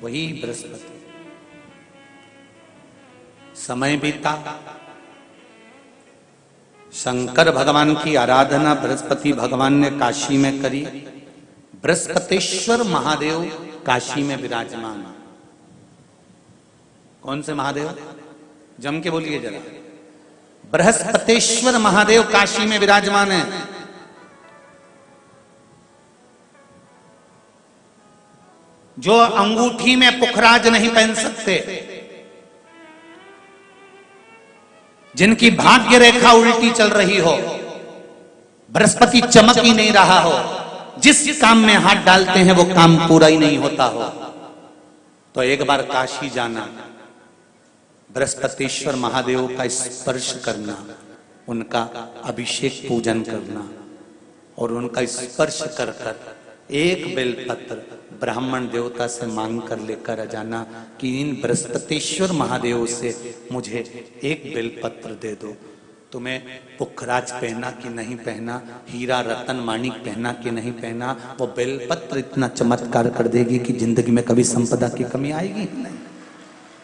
वही बृहस्पति। समय बीता, शंकर भगवान की आराधना बृहस्पति भगवान ने काशी में करी। बृहस्पतेश्वर महादेव काशी में विराजमान। कौन से महादेव? जम के बोलिए जरा। बृहस्पतेश्वर महादेव काशी में विराजमान है। जो अंगूठी में पुखराज नहीं पहन सकते, जिनकी भाग्य रेखा उल्टी चल रही हो, बृहस्पति चमक ही नहीं रहा हो, जिस काम में हाथ डालते हैं वो काम पूरा ही नहीं होता हो, तो एक बार काशी जाना, बृहस्पतिश्वर महादेव का स्पर्श करना, उनका अभिषेक पूजन करना और उनका स्पर्श कर एक बेलपत्र ब्राह्मण देवता से मांग कर लेकर आ जाना कि इन बृहस्पतिश्वर महादेव से मुझे एक बेलपत्र दे दो। तुम्हें पुखराज पहना कि नहीं पहना, हीरा रतन माणिक पहना कि नहीं पहना, वो बेलपत्र इतना चमत्कार कर देगी कि जिंदगी में कभी संपदा की कमी आएगी नहीं।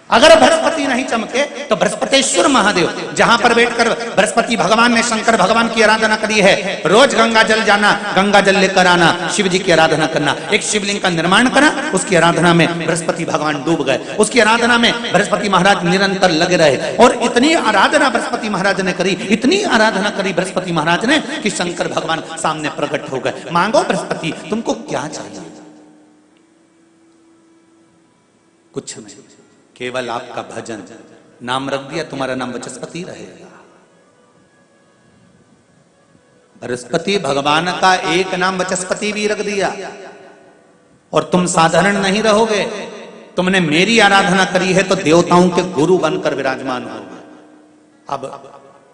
अगर बृहस्पति नहीं चमके तो बृहस्पतिश्वर महादेव, जहां पर बैठकर बृहस्पति भगवान ने शंकर भगवान की आराधना करी है, रोज गंगा जल जाना, गंगा जल लेकर आना, शिव जी की आराधना करना, एक शिवलिंग का निर्माण करा, उसकी आराधना में बृहस्पति भगवान डूब गए, उसकी आराधना में बृहस्पति महाराज निरंतर लगे रहे और इतनी आराधना बृहस्पति महाराज ने करी, इतनी आराधना करी बृहस्पति महाराज ने कि शंकर भगवान सामने प्रकट हो गए। मांगो बृहस्पति, तुमको क्या चाहिए? कुछ नहीं, केवल आपका भजन। नाम रख दिया, तुम्हारा नाम बृहस्पति रहेगा। बृहस्पति भगवान का एक नाम बृहस्पति भी रख दिया और तुम साधारण नहीं रहोगे, तुमने मेरी आराधना करी है तो देवताओं के गुरु बनकर विराजमान होगे। अब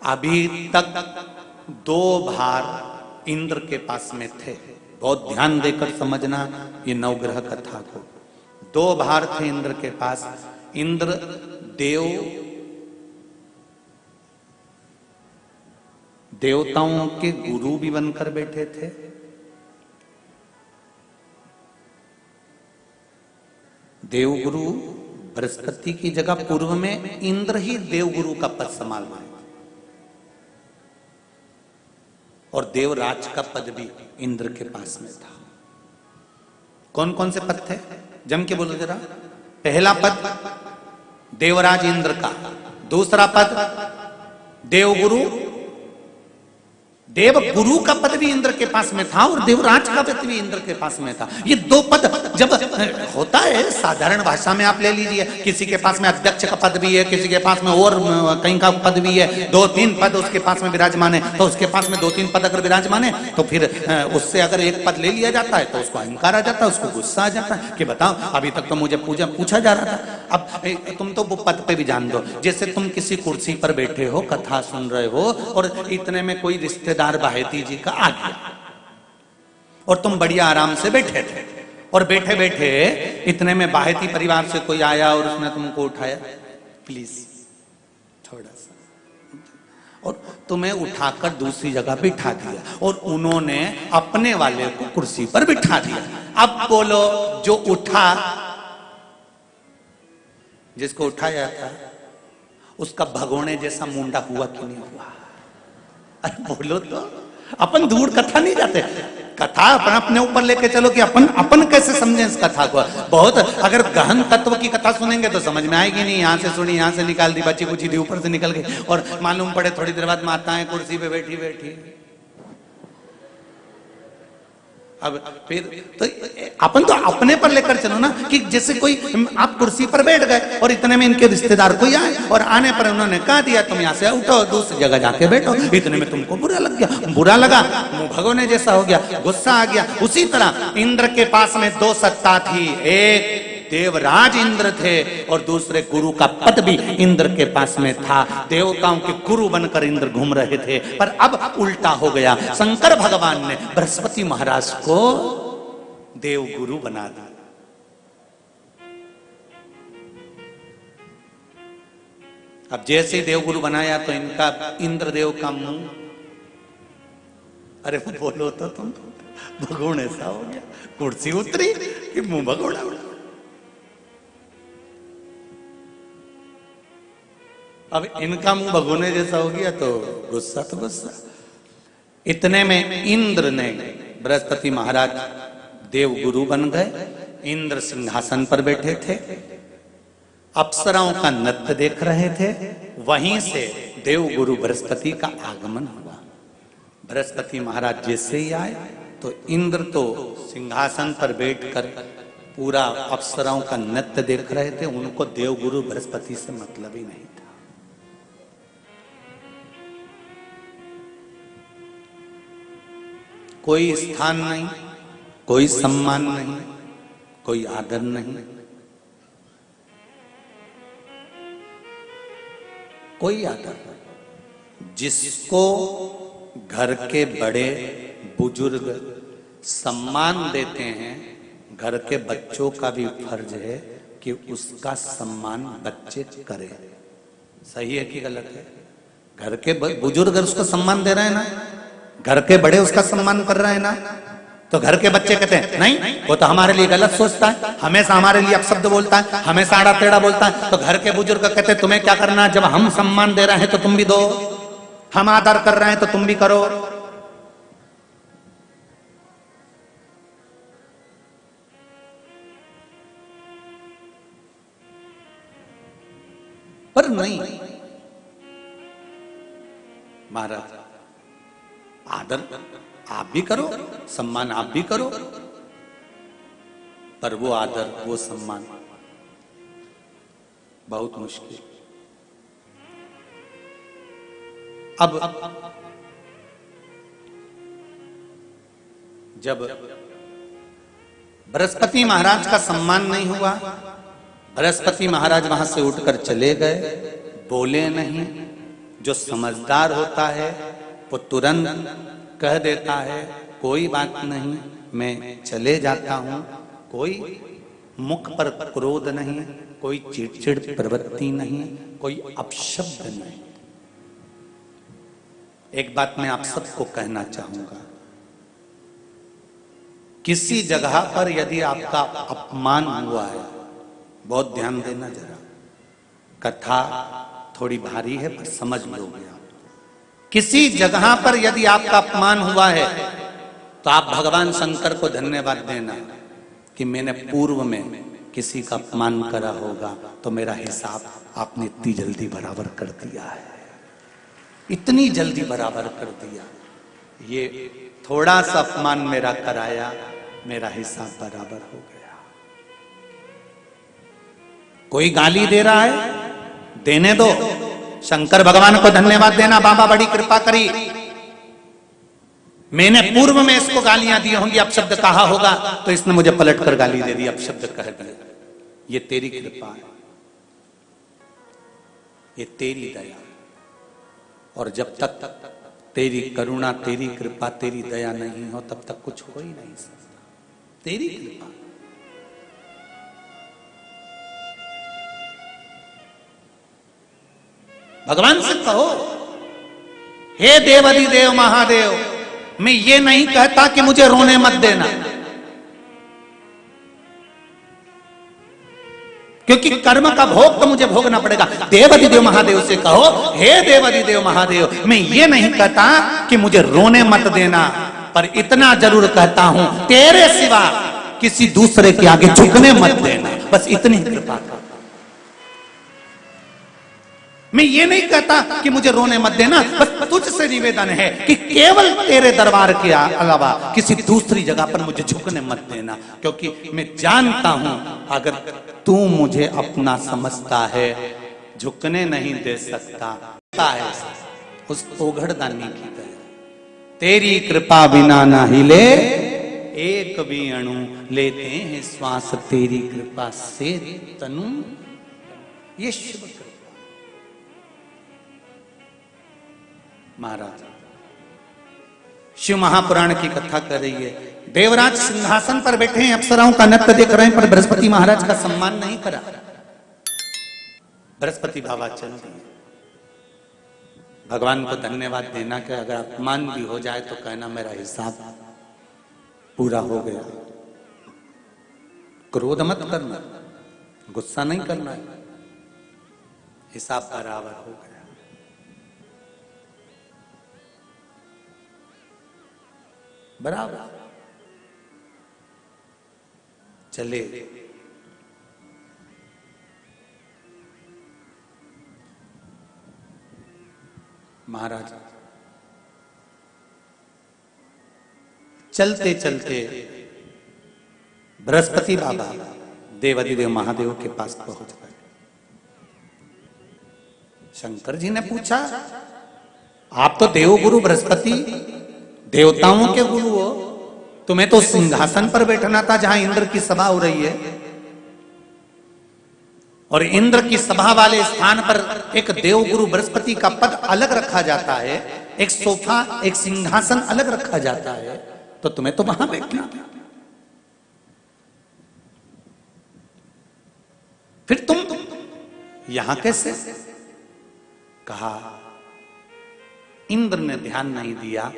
अभी तक 2 भार इंद्र के पास में थे, बहुत ध्यान देकर समझना ये नवग्रह कथा को। 2 भार थे इंद्र के पास। इंद्र देवताओं के गुरु भी बनकर बैठे थे, देवगुरु बृहस्पति की जगह पूर्व में इंद्र ही देवगुरु का पद संभाल रहे और देवराज का पद भी इंद्र के पास में था। कौन कौन से पद थे? जम के बोलो जरा। पहला पद देवराज इंद्र का, दूसरा पद देवगुरु, देवगुरु का पद भी इंद्र के पास में था और देवराज का पद भी इंद्र के पास में था। ये 2 पद जब होता है साधारण भाषा में आप ले लीजिए, किसी के पास में अध्यक्ष का पद भी है, किसी के पास में और कहीं का पद भी है, 2-3 पद उसके पास में विराजमान है, तो उसके पास में 2-3 पद अगर विराजमान है तो फिर उससे अगर एक पद ले लिया जाता है तो उसको अहंकार आ जाता है, उसको गुस्सा आ जाता है कि बताओ अभी तक तो मुझे पूछा जा रहा था, अब तुम तो वो पद पे भी जान दो। जैसे तुम किसी कुर्सी पर बैठे हो, कथा सुन रहे हो और इतने में कोई रिश्तेदार बाहेती जी का आ गया और तुम बढ़िया आराम से बैठे थे और बैठे बैठे इतने में बाहेती परिवार से कोई आया और उसने तुमको उठाया, प्लीज थोड़ा सा, और तुम्हें उठाकर दूसरी जगह बिठा दिया और उन्होंने अपने वाले को कुर्सी पर बिठा दिया। अब बोलो, जो उठा, जिसको उठाया था उसका भगोने जैसा मुंडा हुआ कि नहीं हुआ? अरे बोलो तो, अपन दूर कथा नहीं जाते, कथा अपन अपने ऊपर लेके चलो कि अपन कैसे समझें इस कथा को। बहुत अगर गहन तत्व की कथा सुनेंगे तो समझ में आएगी नहीं। यहाँ से सुनी, यहाँ से निकाल दी, बच्ची कुछ दी, ऊपर से निकल गई और मालूम पड़े थोड़ी देर बाद माताएं कुर्सी पे बैठी बैठी। अब फिर तो अपन तो अपने पर लेकर चलो ना कि जैसे कोई, आप कुर्सी पर बैठ गए और इतने में इनके रिश्तेदार कोई आए और आने पर उन्होंने कहा दिया तुम यहाँ से उठो, दूसरी जगह जाके बैठो, इतने में तुमको बुरा लग गया, बुरा लगा, मुंह भगोने जैसा हो गया, गुस्सा आ गया। उसी तरह इंद्र के पास में 2 सत्ता थी, एक देवराज इंद्र थे और दूसरे गुरु का पद भी इंद्र के पास में था। देवताओं के गुरु बनकर इंद्र घूम रहे थे, पर अब उल्टा हो गया। शंकर भगवान ने बृहस्पति महाराज को देव गुरु बना दिया। अब जैसे ही देवगुरु बनाया तो इनका इंद्रदेव का मुंह, अरे बोलो तो तुम, भगोन ऐसा हो गया, कुर्सी उतरी कि मुंह भगोड़ा उड़ा। अब इनका मुंह भगोने जैसा हो गया तो गुस्सा तो गुस्सा। इतने में इंद्र ने, बृहस्पति महाराज देवगुरु बन गए, इंद्र सिंहासन पर बैठे थे, अप्सराओं का नृत्य देख रहे थे। वहीं से देवगुरु बृहस्पति का आगमन हुआ। बृहस्पति महाराज जैसे ही आए तो इंद्र तो सिंहासन पर बैठकर पूरा अप्सराओं का नृत्य देख रहे थे, उनको देवगुरु बृहस्पति से मतलब ही नहीं था। कोई स्थान नहीं, कोई सम्मान नहीं, कोई आदर नहीं, कोई आदर नहीं। जिसको घर के बड़े बुजुर्ग सम्मान देते हैं, घर के बच्चों का भी फर्ज है कि उसका सम्मान बच्चे करें। सही है कि गलत है? घर के बुजुर्ग उसको सम्मान दे रहे हैं ना, घर के बड़े उसका सम्मान कर रहे हैं ना, तो घर के बच्चे कहते हैं नहीं, वो तो हमारे लिए गलत सोचता है, हमेशा हमारे लिए अपशब्द बोलता है, हमेशा आड़ा टेढ़ा बोलता है। तो घर के बुजुर्ग कहते हैं तुम्हें क्या करना है, जब हम सम्मान दे रहे हैं तो तुम भी दो, हम आदर कर रहे हैं तो तुम भी करो। पर नहीं महाराज, आदर आप भी करो, सम्मान आप भी करो, पर वो आदर वो सम्मान बहुत मुश्किल। अब जब बृहस्पति महाराज का सम्मान नहीं हुआ, बृहस्पति महाराज वहां से उठकर चले गए, बोले नहीं। जो समझदार होता है वो तुरंत कह देता है कोई बात नहीं, मैं चले जाता हूं। कोई मुख पर क्रोध नहीं, कोई चिड़चिड़ प्रवृत्ति नहीं, कोई अपशब्द नहीं। एक बात मैं आप सबको कहना चाहूंगा, किसी जगह पर यदि आपका अपमान हुआ है, बहुत ध्यान देना जरा, कथा थोड़ी भारी है पर समझ लोगे आप। किसी जगह पर यदि आपका अपमान हुआ है तो आप भगवान शंकर को धन्यवाद देना कि मैंने पूर्व में किसी का अपमान करा होगा तो मेरा हिसाब आपने इतनी जल्दी बराबर कर दिया है, इतनी जल्दी बराबर कर दिया। ये थोड़ा सा अपमान मेरा कराया, मेरा हिसाब बराबर हो गया। कोई गाली दे रहा है, देने दो, शंकर भगवान को धन्यवाद देना, बाबा बड़ी कृपा करी, मैंने पूर्व में इसको गालियां दी होंगी, अपशब्द कहा होगा तो इसने मुझे पलटकर गाली दे दी, अपशब्द कह दिया। ये तेरी कृपा है, ये तेरी दया। और जब तक तेरी करुणा, तेरी कृपा, तेरी दया नहीं हो तब तक कुछ हो ही नहीं सकता। तेरी कृपा, भगवान से कहो, हे देवाधिदेव महादेव, मैं ये नहीं कहता कि मुझे रोने मत देना, क्योंकि कर्म का भोग तो मुझे भोगना पड़ेगा। देवाधिदेव महादेव से कहो, हे देवाधिदेव महादेव, मैं ये नहीं कहता कि मुझे रोने मत देना, पर इतना जरूर कहता हूं तेरे सिवा किसी दूसरे के आगे झुकने मत देना, बस इतनी कृपा कर। मैं ये नहीं कहता कि मुझे रोने मत देना, बस तुझसे निवेदन है कि केवल तेरे दरबार के अलावा किसी दूसरी जगह पर मुझे झुकने मत देना, क्योंकि मैं जानता हूं अगर तू मुझे अपना समझता है, झुकने नहीं दे सकता है उस ओघड़दानी की तरह। तेरी कृपा बिना ना हिले एक भी अणु, लेते हैं श्वास तेरी कृपा से तनु। ये शिव महाराज शिव महापुराण की कथा कर रही है। देवराज सिंहासन पर बैठे हैं, अप्सराओं का नृत्य देख रहे हैं, पर बृहस्पति महाराज का सम्मान नहीं करा। बृहस्पति बाबा चल दिए। भगवान को धन्यवाद देना कि अगर अपमान भी हो जाए तो कहना मेरा हिसाब पूरा हो गया। क्रोध मत करना, गुस्सा नहीं करना है, हिसाब बराबर हो गया। बराबर चले। महाराज चलते चलते बृहस्पति बाबा देवाधिदेव महादेव के पास पहुंच गए। शंकर जी ने पूछा, आप तो देवगुरु बृहस्पति देवताओं के गुरु हो, तुम्हें तो सिंहासन पर बैठना था जहां इंद्र की सभा हो रही है, और इंद्र की सभा वाले स्थान पर एक देवगुरु बृहस्पति का पद अलग रखा जाता है, एक सोफा एक सिंहासन अलग रखा जाता है, तो तुम्हें तो वहां बैठना था। फिर तुम यहां कैसे? कहा इंद्र ने ध्यान नहीं दिया।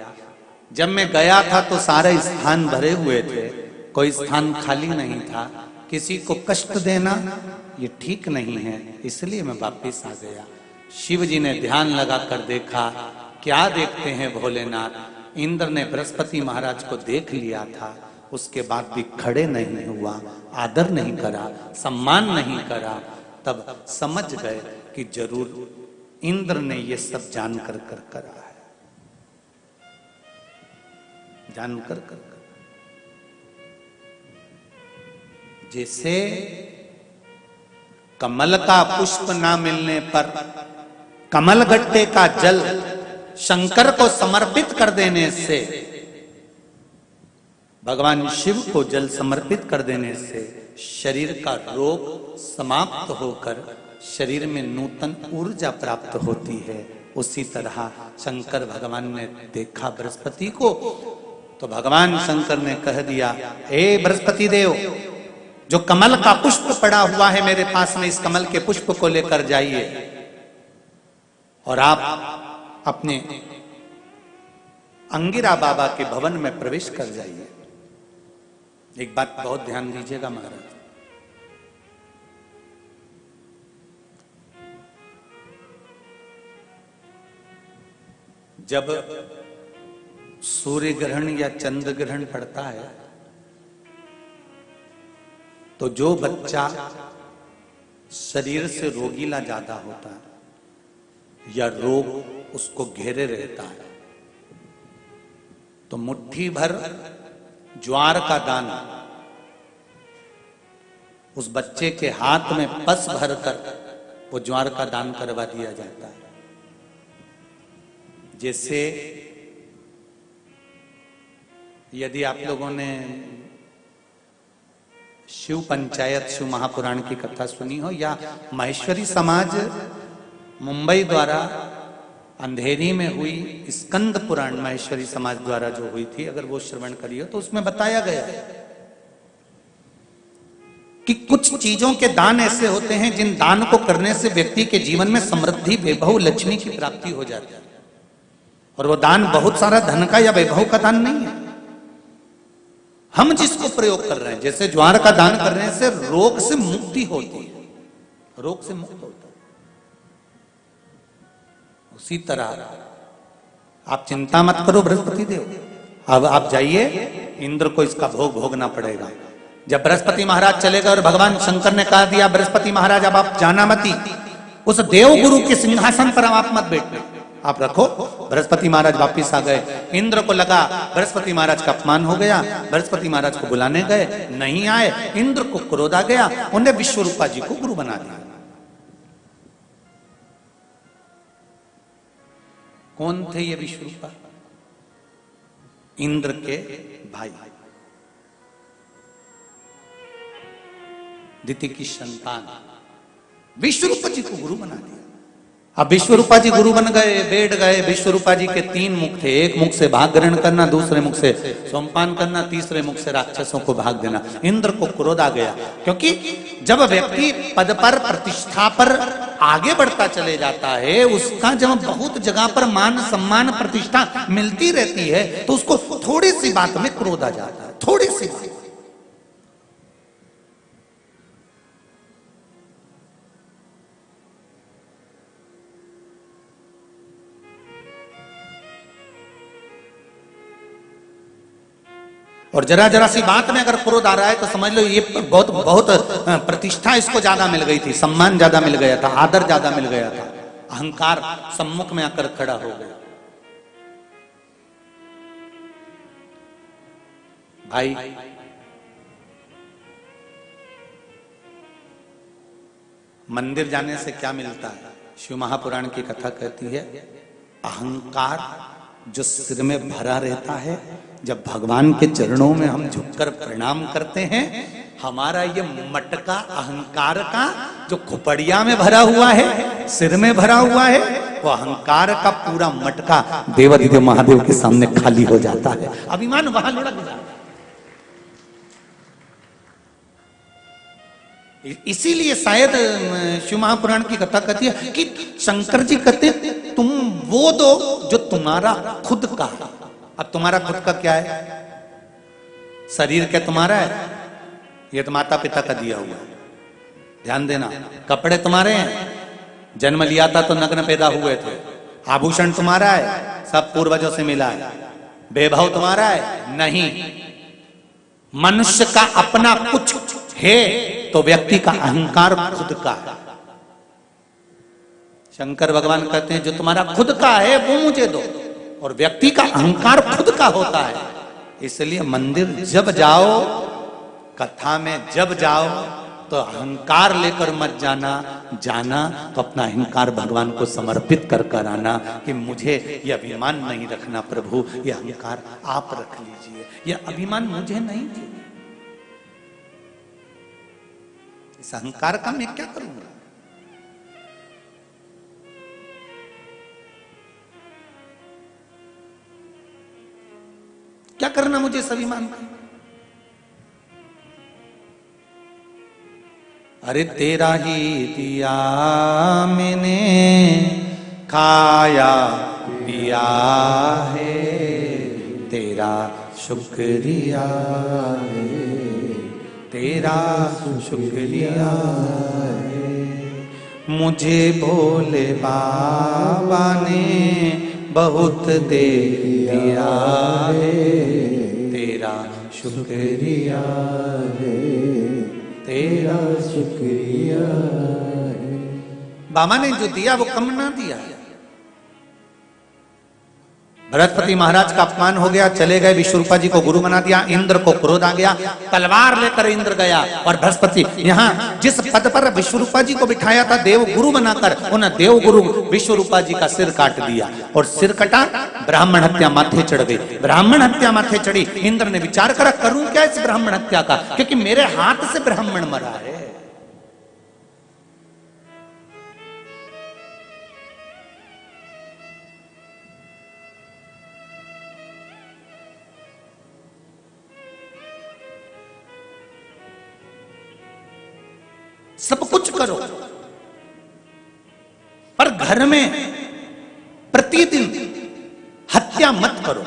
जब मैं गया था तो सारे स्थान भरे हुए थे, कोई स्थान खाली नहीं था। किसी को कष्ट देना ये ठीक नहीं है, इसलिए मैं वापस आ गया। शिव जी ने ध्यान लगाकर देखा। क्या देखते हैं भोलेनाथ? इंद्र ने बृहस्पति महाराज को देख लिया था, उसके बाद भी खड़े नहीं हुआ, आदर नहीं करा, सम्मान नहीं करा। तब समझ गए कि जरूर इंद्र ने ये सब जानकर कर करा है, जानकर कर। जैसे कमल का पुष्प ना मिलने पर कमल गट्टे का जल शंकर को समर्पित कर देने से, भगवान शिव को जल समर्पित कर देने से शरीर का रोग समाप्त होकर शरीर में नूतन ऊर्जा प्राप्त होती है। उसी तरह शंकर भगवान ने देखा बृहस्पति को, तो भगवान शंकर ने कह दिया, हे बृहस्पति देव, जो कमल का पुष्प पड़ा हुआ है मेरे पास में, इस कमल के पुष्प को लेकर जाइए और आप अपने अंगिरा बाबा के भवन में प्रवेश कर जाइए। एक बात बहुत ध्यान दीजिएगा महाराज, जब सूर्य ग्रहण या चंद्र ग्रहण पड़ता है तो जो बच्चा शरीर से रोगीला ज्यादा होता है या रोग उसको घेरे रहता है, तो मुट्ठी भर ज्वार का दाना उस बच्चे के हाथ में पस भरकर वो ज्वार का दान करवा दिया जाता है। जैसे यदि आप लोगों ने शिव पंचायत शिव महापुराण की कथा सुनी हो, या महेश्वरी समाज मुंबई द्वारा अंधेरी में हुई स्कंद पुराण महेश्वरी समाज द्वारा जो हुई थी, अगर वो श्रवण करी हो तो उसमें बताया गया है कि कुछ चीजों के दान ऐसे होते हैं जिन दान को करने से व्यक्ति के जीवन में समृद्धि, वैभव, लक्ष्मी की प्राप्ति हो जाती है। और वो दान बहुत सारा धन का या वैभव का दान नहीं है। हम जिसको प्रयोग कर रहे हैं, जैसे ज्वार का दान करने से रोग से मुक्ति होती है, रोग से मुक्त होता है, उसी तरह आप चिंता मत करो बृहस्पति देव, अब आप जाइए, इंद्र को इसका भोग भोगना पड़ेगा। जब बृहस्पति महाराज चले गए और भगवान शंकर ने कहा दिया, बृहस्पति महाराज अब आप जाना मती, उस देव गुरु के सिंहासन पर आप मत बैठना, आप रखो। बृहस्पति महाराज वापिस आ गए। इंद्र को लगा बृहस्पति महाराज का अपमान हो गया, बृहस्पति महाराज को बुलाने गए, नहीं आए। इंद्र को क्रोध आ गया, उन्हें विश्वरूपा जी को गुरु बना दिया। कौन थे ये विश्वरूपा? इंद्र के भाई, दिति की संतान, विश्वरूपा जी को गुरु बना दिया। अब विश्वरूपा जी गुरु बन गए, बैठ गए। विश्वरूपा जी के 3 मुख थे, एक मुख से भाग ग्रहण करना, दूसरे मुख से सोमपान करना, तीसरे मुख से राक्षसों को भाग देना। इंद्र को क्रोध आ गया, क्योंकि जब व्यक्ति पद पर, प्रतिष्ठा पर आगे बढ़ता चले जाता है, उसका जब बहुत जगह पर मान सम्मान प्रतिष्ठा मिलती रहती है, तो उसको थोड़ी सी बात में क्रोध आ जाता है, थोड़ी सी बात। और जरा जरा सी बात में अगर क्रोध आ रहा है तो समझ लो ये बहुत बहुत प्रतिष्ठा इसको ज्यादा मिल गई थी, सम्मान ज्यादा मिल गया था, आदर ज्यादा मिल गया था, अहंकार सम्मुख में आकर खड़ा हो गया। भाई मंदिर जाने से क्या मिलता है? शिव महापुराण की कथा कहती है, अहंकार जो सिर में भरा रहता है, जब भगवान के चरणों में हम झुककर प्रणाम करते हैं, हमारा ये मटका अहंकार का जो खोपड़िया में भरा हुआ है, सिर में भरा हुआ है, वो अहंकार का पूरा मटका देवाधिदेव महादेव के सामने खाली हो जाता है। अभिमान वहां लुढ़क जाता है। इसीलिए शायद शिव महापुराण की कथा कहती है कि शंकर जी कहते तुम वो दो जो तुम्हारा खुद का। अब तुम्हारा खुद का क्या है? शरीर क्या तुम्हारा है? ये तो माता पिता का दिया हुआ है, ध्यान देना। कपड़े तुम्हारे हैं, जन्म लिया था तो नग्न पैदा हुए थे। आभूषण तुम्हारा है, सब पूर्वजों से मिला है। वैभव तुम्हारा है? नहीं। मनुष्य का अपना कुछ है तो व्यक्ति का अहंकार खुद का है। शंकर भगवान कहते हैं जो तुम्हारा खुद का है वो मुझे दो, और व्यक्ति का अहंकार खुद का होता है। इसलिए मंदिर जब जाओ, कथा में जब जाओ, तो अहंकार लेकर मत जाना। जाना तो अपना अहंकार भगवान को समर्पित कर कर आना कि मुझे ये अभिमान नहीं रखना प्रभु, ये अहंकार आप रख लीजिए, ये अभिमान मुझे नहीं चाहिए। इस अहंकार का मैं क्या करूंगा? क्या करना मुझे इस अभिमान का? अरे तेरा ही दिया मैंने, खाया पिया है, तेरा शुक्रिया है, तेरा शुक्रिया है। मुझे भोले बाबा ने बहुत दे दिया है, तेरा शुक्रिया है, तेरा शुक्रिया है। बाबा ने जो दिया वो कम ना दिया है। बृहस्पति महाराज का अपमान हो गया, चले गए, विश्वरूपा जी को गुरु बना दिया। इंद्र को क्रोध आ गया, तलवार लेकर इंद्र गया, और बृहस्पति यहाँ जिस पद पर विश्वरूपा जी को बिठाया था देव गुरु बनाकर, उन देव गुरु विश्वरूपा जी का सिर काट दिया। और सिर कटा, ब्राह्मण हत्या माथे चढ़ गई। ब्राह्मण हत्या माथे चढ़ी। इंद्र ने विचार करा करूं क्या इस ब्राह्मण हत्या का, क्योंकि मेरे हाथ से ब्राह्मण मरा है। सब कुछ करो, पर घर में प्रतिदिन हत्या मत करो।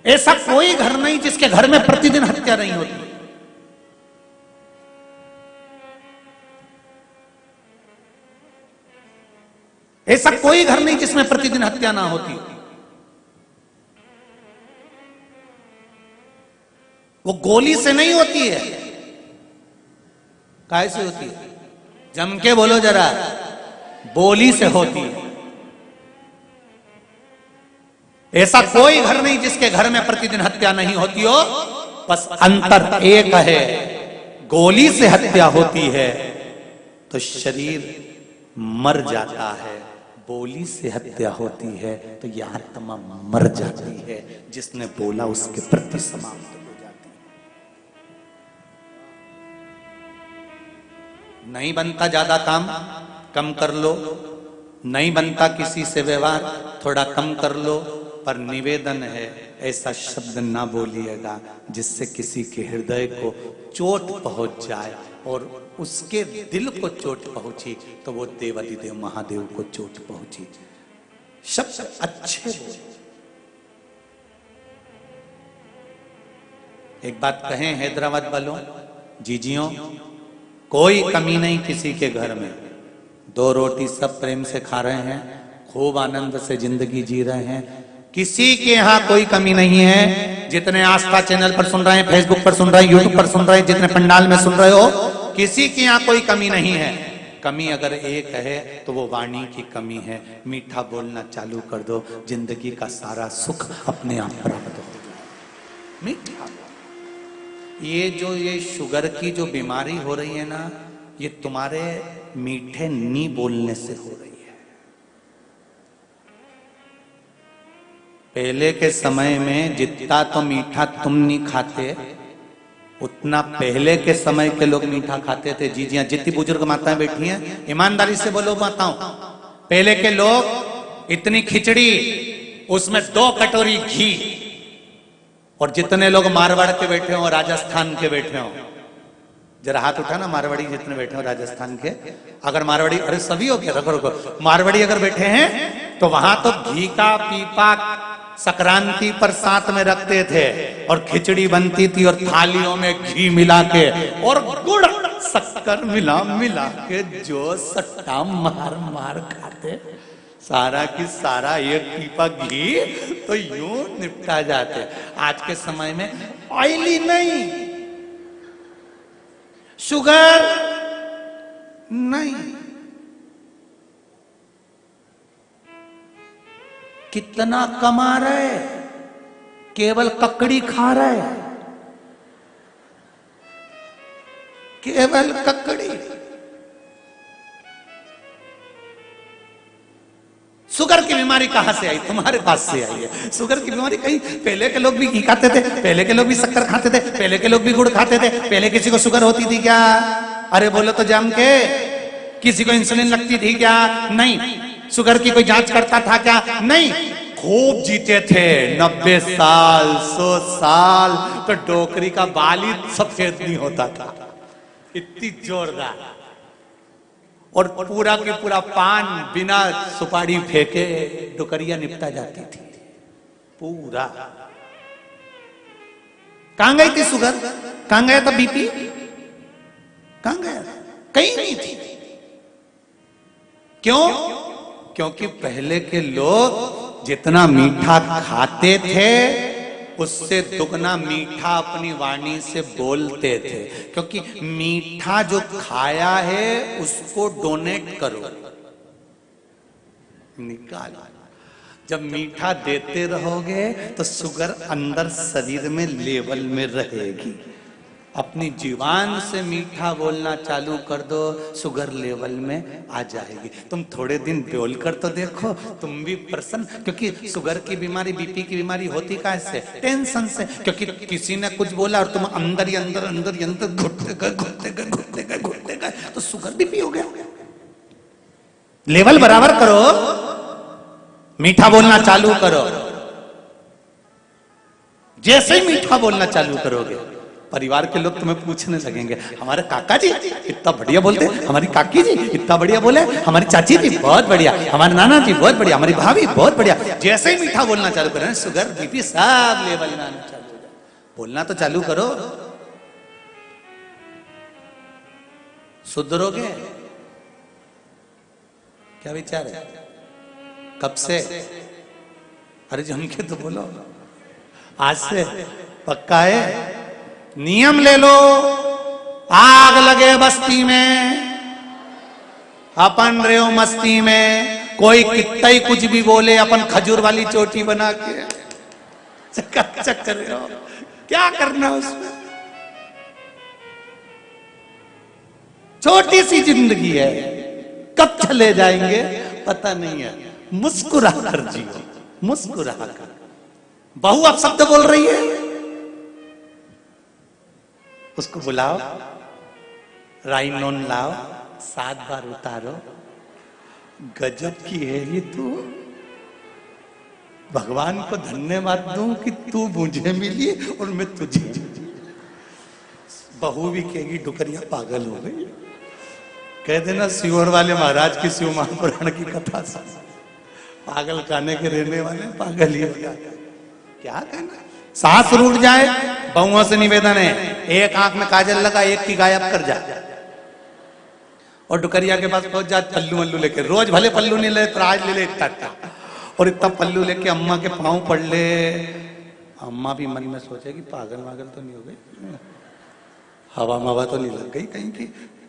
ऐसा कोई घर नहीं जिसके घर में प्रतिदिन हत्या नहीं होती। ऐसा कोई घर नहीं जिसमें प्रतिदिन हत्या ना होती। वो गोली से नहीं होती है, काय से होती है? जम के बोलो जरा, बोली से होती है। ऐसा कोई घर नहीं जिसके घर में प्रतिदिन हत्या नहीं होती हो। बस अंतर एक है, गोली से हत्या होती है तो शरीर मर जाता है, बोली से हत्या होती है तो यह आत्मा मर जाती है। जिसने बोला उसके प्रति समाप्त हो जाती है। नहीं बनता ज्यादा काम, कम कर लो। नहीं बनता किसी से व्यवहार, थोड़ा कम कर लो। पर निवेदन है, ऐसा शब्द ना बोलिएगा जिससे किसी के हृदय को चोट पहुंच जाए, और उसके दिल को चोट पहुंची तो वो देवाधिदेव महादेव को चोट पहुंची। शब्द अच्छे बोले। एक बात कहें हैदराबाद वालों, जीजियों, कोई कमी नहीं किसी के घर में। 2 रोटी सब प्रेम से खा रहे हैं, खूब आनंद से जिंदगी जी रहे हैं। किसी के यहाँ कोई कमी नहीं है। जितने आस्था चैनल पर सुन रहे हैं, फेसबुक पर सुन रहे हैं, यूट्यूब पर सुन रहे हैं, जितने पंडाल में सुन रहे हो, किसी के यहाँ कोई कमी नहीं है। कमी अगर एक है तो वो वाणी की कमी है। मीठा बोलना चालू कर दो, जिंदगी का सारा सुख अपने आप प्राप्त हो जाए। मीठा। ये शुगर की जो बीमारी हो रही है ना, ये तुम्हारे मीठे नी बोलने से हो रही है। पहले के समय में जितना तो मीठा तुम नहीं खाते, उतना पहले के समय के लोग मीठा खाते थे। जी जी, जितनी बुजुर्ग माताएं बैठी हैं, ईमानदारी से बोलो माताओं, पहले के लोग इतनी खिचड़ी, उसमें 2 कटोरी घी, और जितने लोग मारवाड़ के बैठे हो, राजस्थान के बैठे हो, जरा हाथ उठा ना, मारवाड़ी जितने बैठे हो राजस्थान के, अगर मारवाड़ी, अरे सभी हो क्या, रखो रखो, मारवाड़ी अगर बैठे हैं तो वहां तो घी का पीपा संक्रांति पर साथ में रखते थे, और खिचड़ी बनती थी, और थालियों में घी मिला के और गुड़ शक्कर मिला मिला के जो सट्टा मार मार खाते, सारा की सारा एक पीपा घी तो यूं निपटा जाते। आज के समय में ऑयली नहीं, शुगर नहीं, कितना कमा रहे, केवल ककड़ी खा रहे, केवल ककड़ी। शुगर की बीमारी कहां से आई? तुम्हारे पास से आई है शुगर की बीमारी। कहीं पहले के लोग भी घी खाते थे, पहले के लोग भी शक्कर खाते थे, पहले के लोग भी गुड़ खाते थे। पहले किसी को शुगर होती थी क्या? अरे बोलो तो जम के। किसी को इंसुलिन लगती थी क्या? नहीं। शुगर की कोई जांच करता था क्या? नहीं। खूब जीते थे 90 साल 100 साल, तो डोकरी का बाल ही सफेद नहीं होता था, इतनी जोरदार। और पूरा के पूरा पान बिना सुपारी फेंके डुकरिया निपटा जाती थी पूरा। कहां गई थी शुगर? कहां गया था बीपी? कहां गया? कहीं नहीं थी। क्यों? क्योंकि पहले के लोग जितना मीठा खाते थे उससे दुगना मीठा अपनी वाणी से बोलते थे। क्योंकि मीठा जो खाया है उसको डोनेट करो, निकालो। जब मीठा देते रहोगे तो शुगर अंदर शरीर में लेवल में रहेगी। अपनी जीवान से मीठा बोलना चालू कर दो, शुगर लेवल में आ जाएगी। तुम थोड़े दिन बोल कर तो देखो, तुम भी प्रसन्न। क्योंकि शुगर की बीमारी, बीपी की बीमारी होती कैसे? टेंशन से। क्योंकि किसी ने कुछ बोला और तुम अंदर ही अंदर अंदर ही अंदर घुटते गए घुटते गए घुटते गए घुटते गए, तो शुगर बीपी हो गया। लेवल बराबर करो, मीठा बोलना चालू करो। जैसे ही मीठा बोलना चालू करोगे, परिवार के लोग तुम्हें पूछने लगेंगे, हमारे काका जी इतना बढ़िया बोलते, हमारी काकी जी इतना बढ़िया बोले, हमारी चाची जी बहुत बढ़िया, हमारे नाना जी बहुत बढ़िया, हमारी भाभी बहुत बढ़िया। जैसे ही मीठा बोलना चालू करें, शुगर बीपी सब लेवल में आना चालू हो जाए। बोलना तो चालू करो, सुधरोगे। क्या विचार है? कब से? अरे जम के तो बोलो, आज से पक्का है। नियम ले लो, आग लगे बस्ती में, अपन रहे हो मस्ती में। कोई कितना ही कुछ भी बोले, अपन खजूर वाली चोटी बना के चक कर रहे हो। क्या करना उसमें? छोटी सी जिंदगी है, कब चले जाएंगे पता नहीं है। मुस्कुरा कर जियो, मुस्कुरा कर। बहू अब शब्द बोल रही है, उसको बुलाओ, राइनोन लाओ, 7 बार उतारो। गजब की है ये तू। भगवान को धन्यवाद दूं कि तू मुझे मिली और मैं तुझे। बहू भी कहेगी डुकरिया पागल हो गई। कह देना सीहोर वाले महाराज की शिव महापुराण की कथा से, पागल खाने के रहने वाले पागल ही हो जाते। क्या कहना? सांस रूठ जाए, बहुओं से निवेदन है, एक आंख में काजल लगा, एक की गायब कर जा। और डुकरिया के पास पहुंच जा पल्लू वल्लू लेके। रोज भले पल्लू नहीं ले तो आज ले ले इतना, और इतना पल्लू लेके अम्मा के पांव पड़ ले। अम्मा भी मन में सोचेगी पागल वागल तो नहीं हो गई, हवा मवा तो नहीं लग गई कहीं की,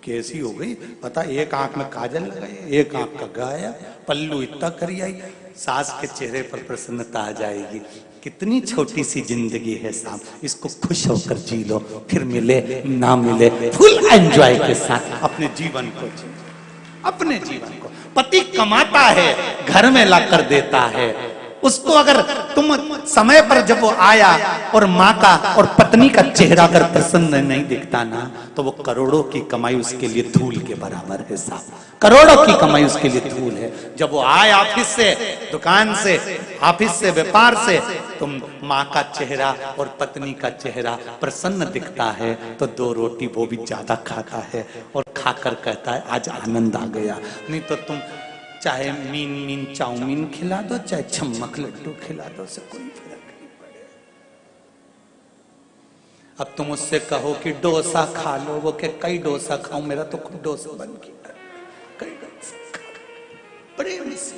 कैसी हो गई पता, एक आंख में काजल लगाई, एक आंख का गाया, पल्लू इतना करी आई, सास के चेहरे पर प्रसन्नता आ जाएगी। कितनी छोटी सी जिंदगी है साहब, इसको खुश होकर जी लो, फिर मिले ना मिले फुल एंजॉय के साथ अपने जीवन को जी, अपने जीवन को। पति कमाता है, घर में लाकर देता है, उसको अगर तुम समय पर जब वो आया और माँ का और पत्नी का चेहरा अगर प्रसन्न नहीं दिखता ना, तो वो करोड़ों की कमाई उसके लिए धूल के बराबर है साहब, करोड़ों की कमाई उसके लिए धूल है। जब वो आए ऑफिस से, दुकान से, ऑफिस से, व्यापार से, तुम माँ का चेहरा और पत्नी का चेहरा प्रसन्न दिखता है, तो 2 रोटी वो भी ज्यादा खाता है और खाकर कहता है आज आनंद आ गया। नहीं तो तुम चाहे मीन चाउमीन खिला दो, चाहे छम्मक लड्डू खिला दो, से कोई फर्क नहीं पड़ेगा। अब तुम उससे कहो कि डोसा खा लो, वो के कई डोसा खाऊं, मेरा तो खुद डोसा बन गया, कई डोसा खा, प्रेम से।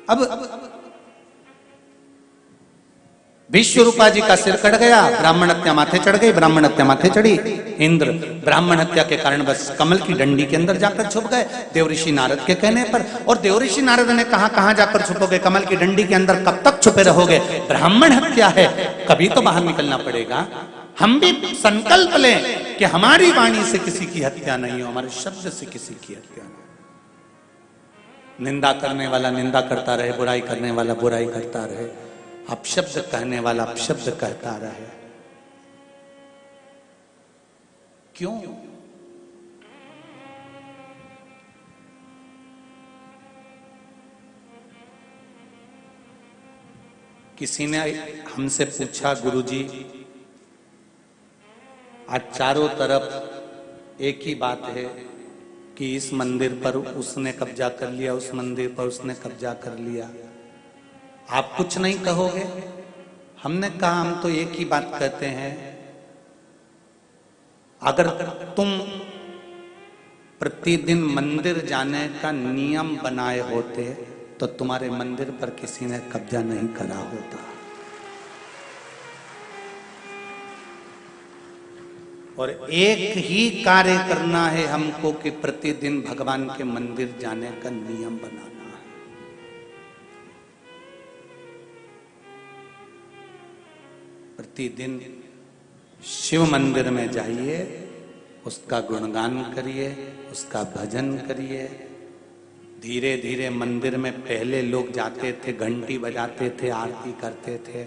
अब विश्वरूपा जी का सिर कट गया, ब्राह्मण हत्या माथे चढ़ गई, ब्राह्मण हत्या माथे चढ़ी। इंद्र ब्राह्मण हत्या के कारण बस कमल की डंडी के अंदर जाकर छुप गए देवऋषि नारद के कहने पर। और देवऋषि नारद ने कहा कहां जाकर छुपोगे, कमल की डंडी के अंदर कब तक छुपे रहोगे, ब्राह्मण हत्या है, कभी तो बाहर निकलना पड़ेगा। हम भी संकल्प लें कि हमारी वाणी से किसी की हत्या नहीं हो, हमारे शब्द से किसी की हत्या नहीं। निंदा करने वाला निंदा करता रहे, बुराई करने वाला बुराई करता रहे, अपशब्द कहने वाला अपशब्द कहता रहे। क्यों? किसी ने हमसे पूछा, गुरुजी आज चारों तरफ एक ही बात है कि इस मंदिर पर उसने कब्जा कर लिया, उस मंदिर पर उसने कब्जा कर लिया, आप कुछ नहीं कहोगे? हमने कहा हम तो एक ही बात कहते हैं, अगर तुम प्रतिदिन मंदिर जाने का नियम बनाए होते तो तुम्हारे मंदिर पर किसी ने कब्जा नहीं करा होता। और एक ही कार्य करना है हमको कि प्रतिदिन भगवान के मंदिर जाने का नियम बनाना। प्रतिदिन शिव मंदिर में जाइए, उसका गुणगान करिए, उसका भजन करिए। धीरे धीरे मंदिर में पहले लोग जाते थे, घंटी बजाते थे, आरती करते थे।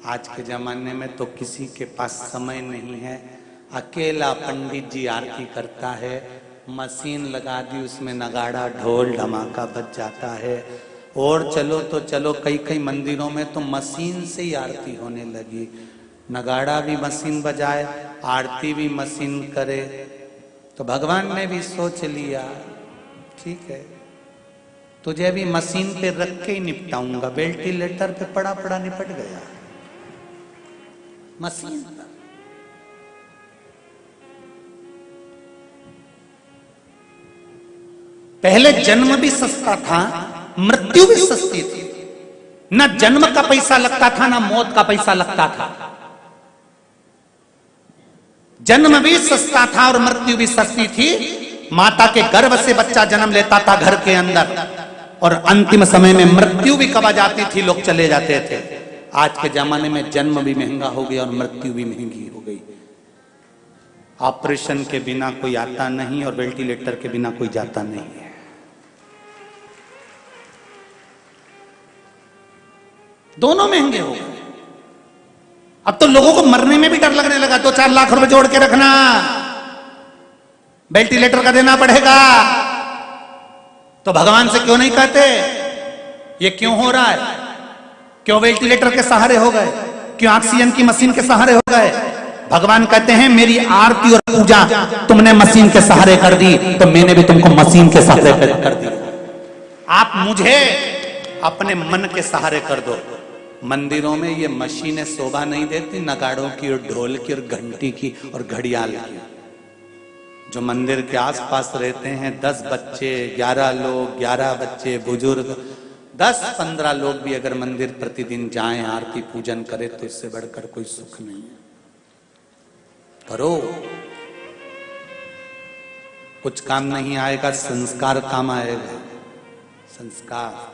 आज के जमाने में तो किसी के पास समय नहीं है, अकेला पंडित जी आरती करता है, मशीन लगा दी, उसमें नगाड़ा ढोल धमाका बज जाता है। और चलो तो चलो, कई कई मंदिरों में तो मशीन से ही आरती होने लगी, नगाड़ा भी मशीन बजाए, आरती भी मशीन करे। तो भगवान ने भी सोच लिया ठीक है, तुझे भी मशीन पे रख के ही निपटाऊंगा, वेंटिलेटर पे पड़ा पड़ा निपट गया मशीन पर। पहले जन्म भी सस्ता था, मृत्यु भी सस्ती थी। न जन्म का पैसा लगता था, ना मौत का पैसा लगता था। जन्म भी सस्ता था और मृत्यु भी सस्ती थी। माता के गर्भ से बच्चा जन्म लेता था घर के अंदर, और अंतिम समय में मृत्यु भी कब आ जाती थी, लोग चले जाते थे। आज के जमाने में जन्म भी महंगा हो गया और मृत्यु भी महंगी हो गई। ऑपरेशन के बिना कोई आता नहीं और वेंटिलेटर के बिना कोई जाता नहीं है। दोनों महंगे हो गए। अब तो लोगों को मरने में भी डर लगने लगा। 2-4 लाख रुपए जोड़ के रखना, वेंटिलेटर का देना पड़ेगा। तो भगवान से क्यों नहीं कहते ये क्यों हो रहा है? क्यों वेंटिलेटर के सहारे हो गए? क्यों ऑक्सीजन की मशीन के सहारे हो गए? भगवान कहते हैं मेरी आरती और पूजा तुमने मशीन के सहारे कर दी, तो मैंने भी तुमको मशीन के सहारे कर दी। आप मुझे अपने मन के सहारे कर दो। मंदिरों में ये मशीनें शोभा नहीं देती, नगाड़ों की और ढोल की और घंटी की और घड़ियाल की। जो मंदिर के आसपास रहते हैं 10 बच्चे, 11 लोग, 11 बच्चे, बुजुर्ग, 10-15 लोग भी अगर मंदिर प्रतिदिन जाएं, आरती पूजन करें, तो इससे बढ़कर कोई सुख नहीं है। करो, कुछ काम नहीं आएगा, संस्कार काम आएगा। संस्कार।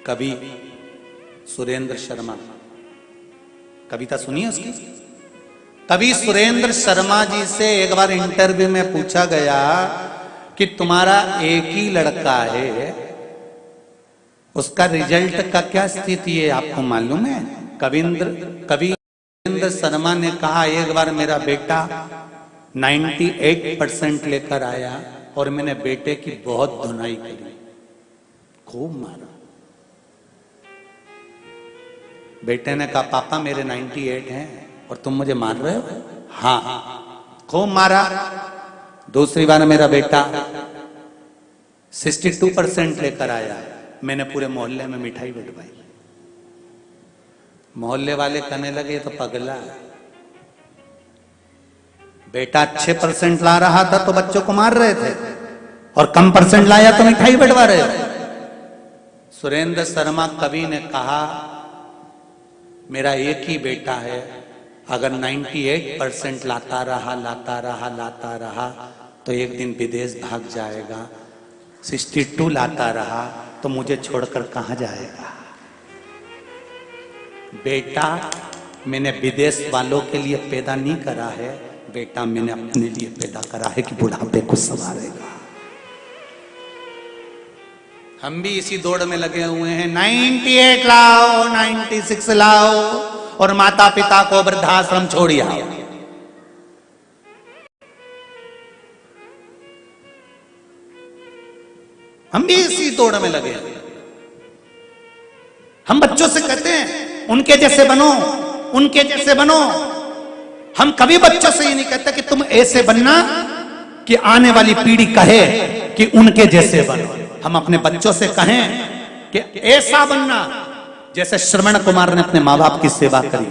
कवि सुरेंद्र शर्मा, कविता सुनिए उसकी। कवि सुरेंद्र शर्मा जी से एक बार इंटरव्यू में पूछा गया कि तुम्हारा एक ही लड़का है, उसका रिजल्ट का क्या स्थिति है, आपको मालूम है? कवि सुरेंद्र शर्मा ने कहा, एक बार मेरा बेटा 98% लेकर आया और मैंने बेटे की बहुत धुनाई करी, खूब मारा। बेटे ने कहा, पापा मेरे 98 हैं और तुम मुझे मार रहे हो? हाँ, खूब मारा। दूसरी बार मेरा बेटा 62% लेकर आया, मैंने पूरे मोहल्ले में मिठाई बंटवाई। मोहल्ले वाले कहने लगे तो पगला है, बेटा अच्छे परसेंट ला रहा था तो बच्चों को मार रहे थे, और कम परसेंट लाया तो मिठाई बंटवा रहे हो। सुरेंद्र शर्मा कवि ने कहा, मेरा एक ही बेटा है, अगर 98% लाता रहा तो एक दिन विदेश भाग जाएगा। 62 लाता रहा तो मुझे छोड़कर कहां जाएगा? बेटा मैंने विदेश वालों के लिए पैदा नहीं करा है, बेटा मैंने अपने लिए पैदा करा है कि बुढ़ापे को संवारेगा। हम भी इसी दौड़ में लगे हुए हैं, 98 लाओ, 96 लाओ और माता पिता को वृद्धाश्रम छोड़िए। हम भी इसी दौड़ में लगे हैं। हम बच्चों से कहते हैं उनके जैसे बनो, उनके जैसे बनो। हम कभी बच्चों से ये नहीं कहते कि तुम ऐसे बनना कि आने वाली पीढ़ी कहे कि उनके जैसे बनो। हम अपने बच्चों से कहें कि ऐसा बनना जैसे श्रवण कुमार ने अपने माँ बाप की सेवा करी।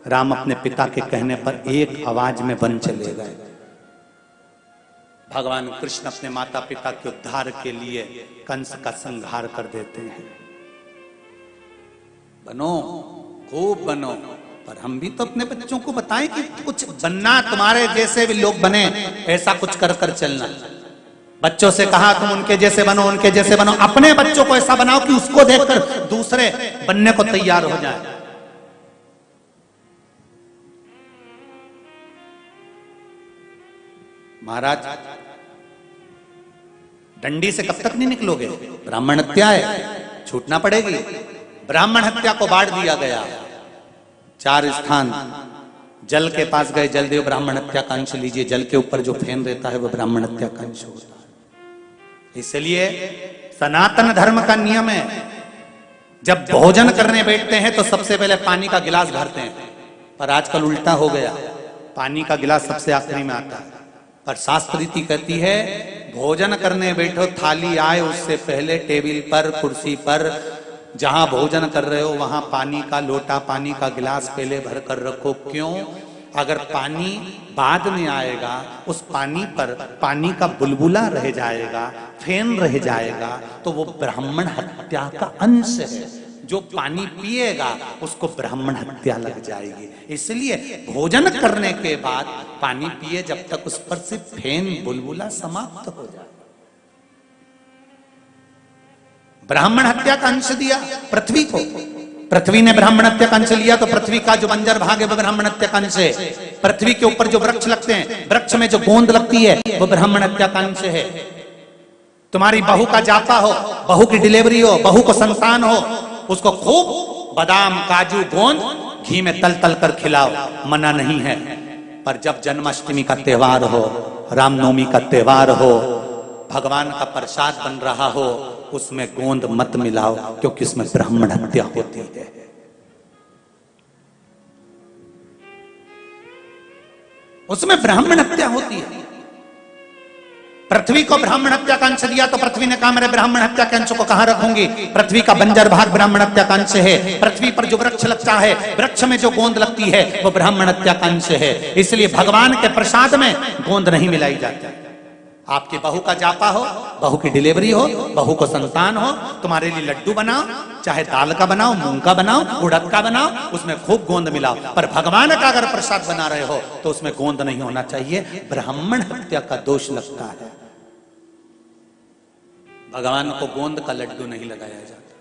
राम अपने पिता के कहने पर एक आवाज में वन चले गए। भगवान कृष्ण अपने माता पिता के उद्धार के लिए कंस का संहार कर देते हैं। बनो, खूब बनो। पर हम भी तो अपने बच्चों को बताएं कि कुछ बनना, तुम्हारे जैसे भी लोग बने, ऐसा कुछ कर कर चलना। बच्चों से कहा तुम उनके जैसे बनो, उनके जैसे बनो। अपने बच्चों को ऐसा बनाओ कि उसको देखकर दूसरे बनने को तैयार हो जाए। महाराज, डंडी से कब तक नहीं निकलोगे? ब्राह्मण हत्या है, छूटना पड़ेगी। ब्राह्मण हत्या को बांट दिया गया। 4 स्थान। जल के पास गए, जल देव ब्राह्मण हत्या का अंश लीजिए। जल के ऊपर जो फेन रहता है वो ब्राह्मण हत्या का अंश होता है। इसलिए सनातन धर्म का नियम है, जब भोजन करने बैठते हैं तो सबसे पहले पानी का गिलास भरते हैं। पर आजकल उल्टा हो गया, पानी का गिलास सबसे आखिरी में आता है। पर शास्त्र रीति कहती है भोजन करने बैठो, थाली आए उससे पहले टेबल पर, कुर्सी पर, जहां भोजन कर रहे हो वहां पानी का लोटा, पानी का गिलास पहले भर कर रखो। क्यों? अगर पानी बाद में आएगा, उस पानी पर पानी का बुलबुला रह जाएगा, फेन रह जाएगा, तो वो ब्राह्मण हत्या का अंश है। जो पानी पिएगा उसको ब्राह्मण हत्या लग जाएगी। इसलिए भोजन करने के बाद पानी पिए जब तक उस पर से फेन, बुलबुला समाप्त हो जाए। ब्राह्मण हत्या का अंश दिया पृथ्वी को। पृथ्वी ने ब्राह्मण हत्या का अंश लिया तो पृथ्वी का जो बंजर भाग है वो ब्राह्मण हत्या का अंश है। पृथ्वी के ऊपर जो वृक्ष लगते हैं, वृक्ष में जो गोंद लगती है वो ब्राह्मण हत्या का अंश है। तुम्हारी बहू का जापा हो, बहू की डिलीवरी हो, बहू को संतान हो, उसको खूब बादाम, काजू, गोंद घी में तल तल कर खिलाओ, मना नहीं है। पर जब जन्माष्टमी का त्योहार हो, रामनवमी का त्योहार हो, भगवान का प्रसाद बन रहा हो, उसमें गोंद मत मिलाओ, क्योंकि उसमें ब्राह्मण हत्या होती है। उसमें ब्राह्मण हत्या होती है। पृथ्वी को ब्राह्मण हत्या का अंश दिया तो पृथ्वी ने कहा मेरे ब्राह्मण हत्या के अंश को कहां रखूंगी? पृथ्वी का बंजर भाग ब्राह्मण हत्या का अंश है। पृथ्वी पर जो वृक्ष लगता है, वृक्ष में जो गोंद लगती है, वो ब्राह्मण हत्या का अंश है। इसलिए भगवान के प्रसाद में गोंद नहीं मिलाई जाती। आपकी बहू का जापा हो, बहू की डिलीवरी हो, बहू को संतान हो, तुम्हारे लिए लड्डू बनाओ, चाहे दाल का बनाओ, मूंग का बनाओ, उड़द का बनाओ, उसमें खूब गोंद मिलाओ। पर भगवान का अगर प्रसाद बना रहे हो तो उसमें गोंद नहीं होना चाहिए, ब्राह्मण हत्या का दोष लगता है। भगवान को गोंद का लड्डू नहीं लगाया जाता।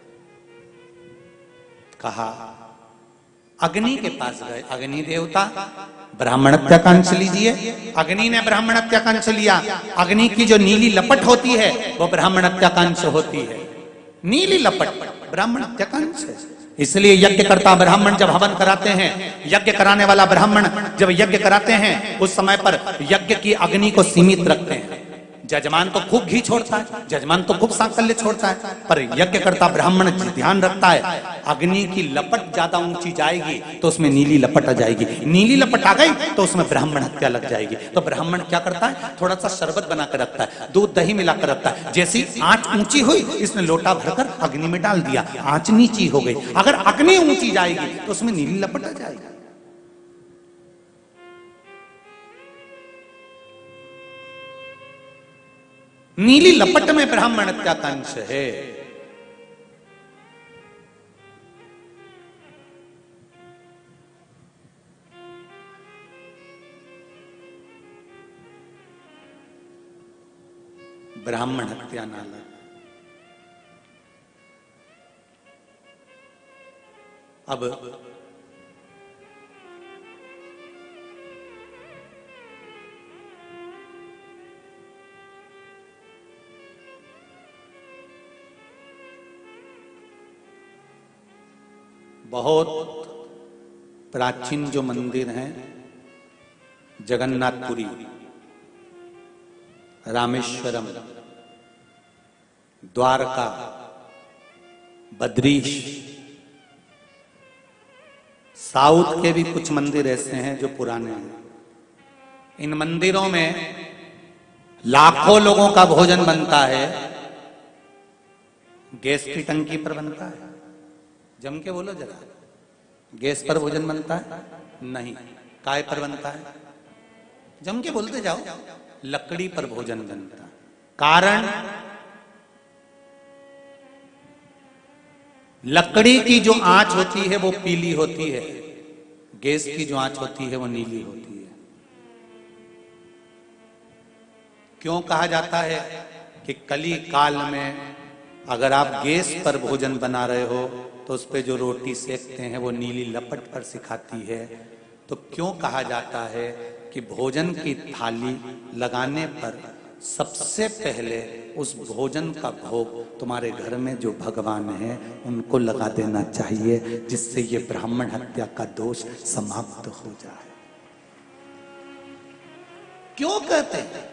कहा अग्नि के पास गए, अग्नि देवता ब्राह्मण हत्या का अंश लीजिए। अग्नि ने ब्राह्मण हत्या का अंश लिया। अग्नि की जो नीली लपट होती है वो ब्राह्मण हत्या का अंश होती है। नीली लपट ब्राह्मण हत्या का अंश है। इसलिए यज्ञ करता ब्राह्मण जब हवन कराते हैं, यज्ञ कराने वाला ब्राह्मण जब यज्ञ कराते हैं, उस समय पर यज्ञ की अग्नि को सीमित रखते हैं। जजमान तो खूब घी छोड़ता है, जजमान तो खूब सांकल्य छोड़ता है, पर यज्ञ करता ब्राह्मण ध्यान रखता है अग्नि की लपट ज्यादा ऊंची जाएगी तो उसमें नीली लपट आ जाएगी, नीली लपट आ गई तो उसमें ब्राह्मण हत्या लग जाएगी। तो ब्राह्मण क्या करता है? थोड़ा सा शरबत बनाकर रखता है, दूध दही मिलाकर रखता है। जैसी आंच ऊंची हुई, इसने लोटा भरकर अग्नि में डाल दिया, आंच नीची हो गई। अगर अग्नि ऊंची जाएगी तो उसमें नीली लपट आ जाएगी। नीली लपट में ब्राह्मण हत्या का अंश है। ब्राह्मण हत्या नाला। अब बहुत प्राचीन जो मंदिर हैं, जगन्नाथपुरी, रामेश्वरम, द्वारका, बद्रीश, साउथ के भी कुछ मंदिर ऐसे हैं जो पुराने हैं। इन मंदिरों में लाखों लोगों का भोजन बनता है, गैस की टंकी पर बनता है। जम के बोलो जरा, गैस पर भोजन बनता है? नहीं। काय पर बनता है? जम के बोलते जाओ, लकड़ी पर भोजन बनता। कारण लकड़ी की जो आंच होती है वो पीली होती है, गैस की जो आंच होती है वो नीली होती है। क्यों कहा जाता है कि कली काल में अगर आप गैस पर भोजन बना रहे हो तो उस पे जो रोटी सेकते हैं वो नीली लपट पर सिखाती है। तो क्यों कहा जाता है कि भोजन की थाली लगाने पर सबसे पहले उस भोजन का भोग तुम्हारे घर में जो भगवान है उनको लगा देना चाहिए, जिससे ये ब्राह्मण हत्या का दोष समाप्त हो जाए। क्यों कहते हैं?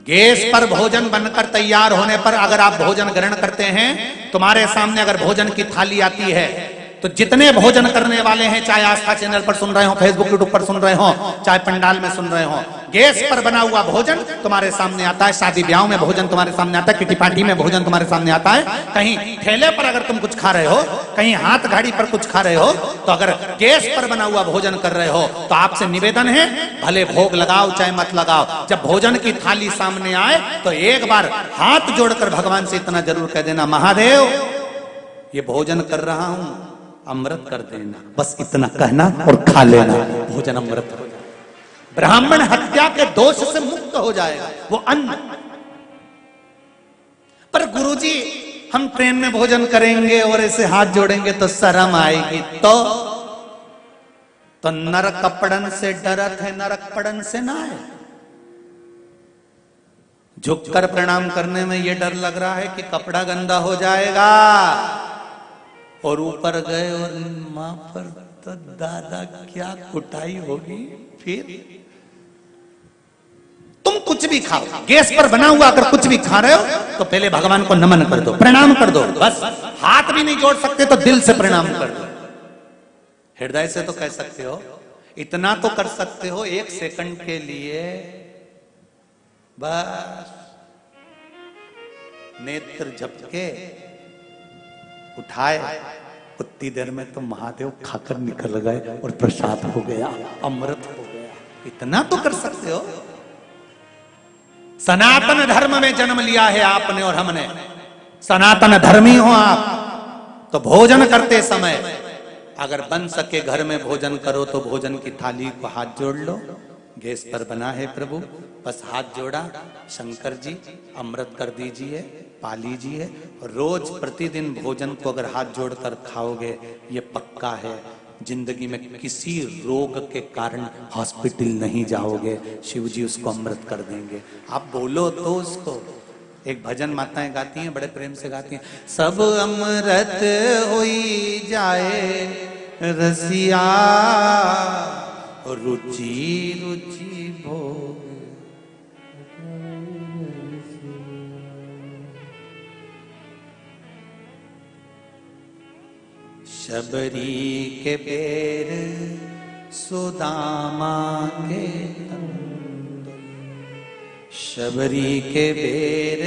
गैस पर भोजन बनकर तैयार होने पर अगर आप भोजन ग्रहण करते हैं, तुम्हारे सामने अगर भोजन की थाली आती है तो जितने भोजन करने वाले हैं, चाहे आस्था चैनल पर सुन रहे हो, फेसबुक यूट्यूब पर सुन रहे हो, चाहे पंडाल में सुन रहे हो, गैस पर बना हुआ भोजन तुम्हारे सामने आता है। शादी ब्याह में भोजन तुम्हारे सामने आता है, किटी पार्टी में भोजन तुम्हारे सामने आता है। कहीं ठेले पर अगर तुम कुछ खा रहे हो, कहीं हाथ घाड़ी पर कुछ खा रहे हो, तो अगर गैस पर बना हुआ भोजन कर रहे हो तो आपसे निवेदन है, भले भोग लगाओ चाहे मत लगाओ, जब भोजन की थाली सामने आए तो एक बार हाथ जोड़कर भगवान से इतना जरूर कह देना, महादेव ये भोजन कर रहा हूं, अमृत कर देना। बस इतना कहना और खा लेना, भोजन अमृत हो जाए, ब्राह्मण हत्या के दोष से मुक्त हो जाएगा वो अन्न। पर गुरुजी हम ट्रेन में भोजन करेंगे और ऐसे हाथ जोड़ेंगे तो शर्म आएगी। तो नरक कपड़न से डरत है, नरक पड़न से ना है। झुककर प्रणाम करने में ये डर लग रहा है कि कपड़ा गंदा हो जाएगा, और ऊपर गए और मां पर तो दादा क्या कुटाई होगी। फिर तुम कुछ भी खाओ, गैस पर बना हुआ अगर कुछ भी खा रहे हो तो पहले भगवान को नमन कर दो, प्रणाम कर दो। बस हाथ भी नहीं जोड़ सकते तो दिल से प्रणाम कर दो, हृदय से तो कह सकते हो। इतना तो कर सकते हो, 1 सेकंड के लिए बस नेत्र झपके उठाए, उतनी देर में तो महादेव खाकर निकल गए और प्रसाद हो गया, अमृत हो गया। इतना तो कर सकते हो। सनातन धर्म में जन्म लिया है आपने और हमने, सनातन धर्मी हो आप, तो भोजन करते समय अगर बन सके घर में भोजन करो तो भोजन की थाली को हाथ जोड़ लो, गैस पर बना है प्रभु, बस हाथ जोड़ा, शंकर जी अमृत कर दीजिए, पा लीजिए। रोज प्रतिदिन भोजन को अगर हाथ जोड़कर खाओगे, ये पक्का है जिंदगी में किसी रोग के कारण हॉस्पिटल नहीं जाओगे, शिव जी उसको अमृत कर देंगे। आप बोलो तो उसको। एक भजन माताएं गाती हैं, बड़े प्रेम से गाती हैं, सब अमृत होई जाए रसिया, रुचि रुचि भोग। शबरी के पैर सुदामा के तंदुल, शबरी के पैर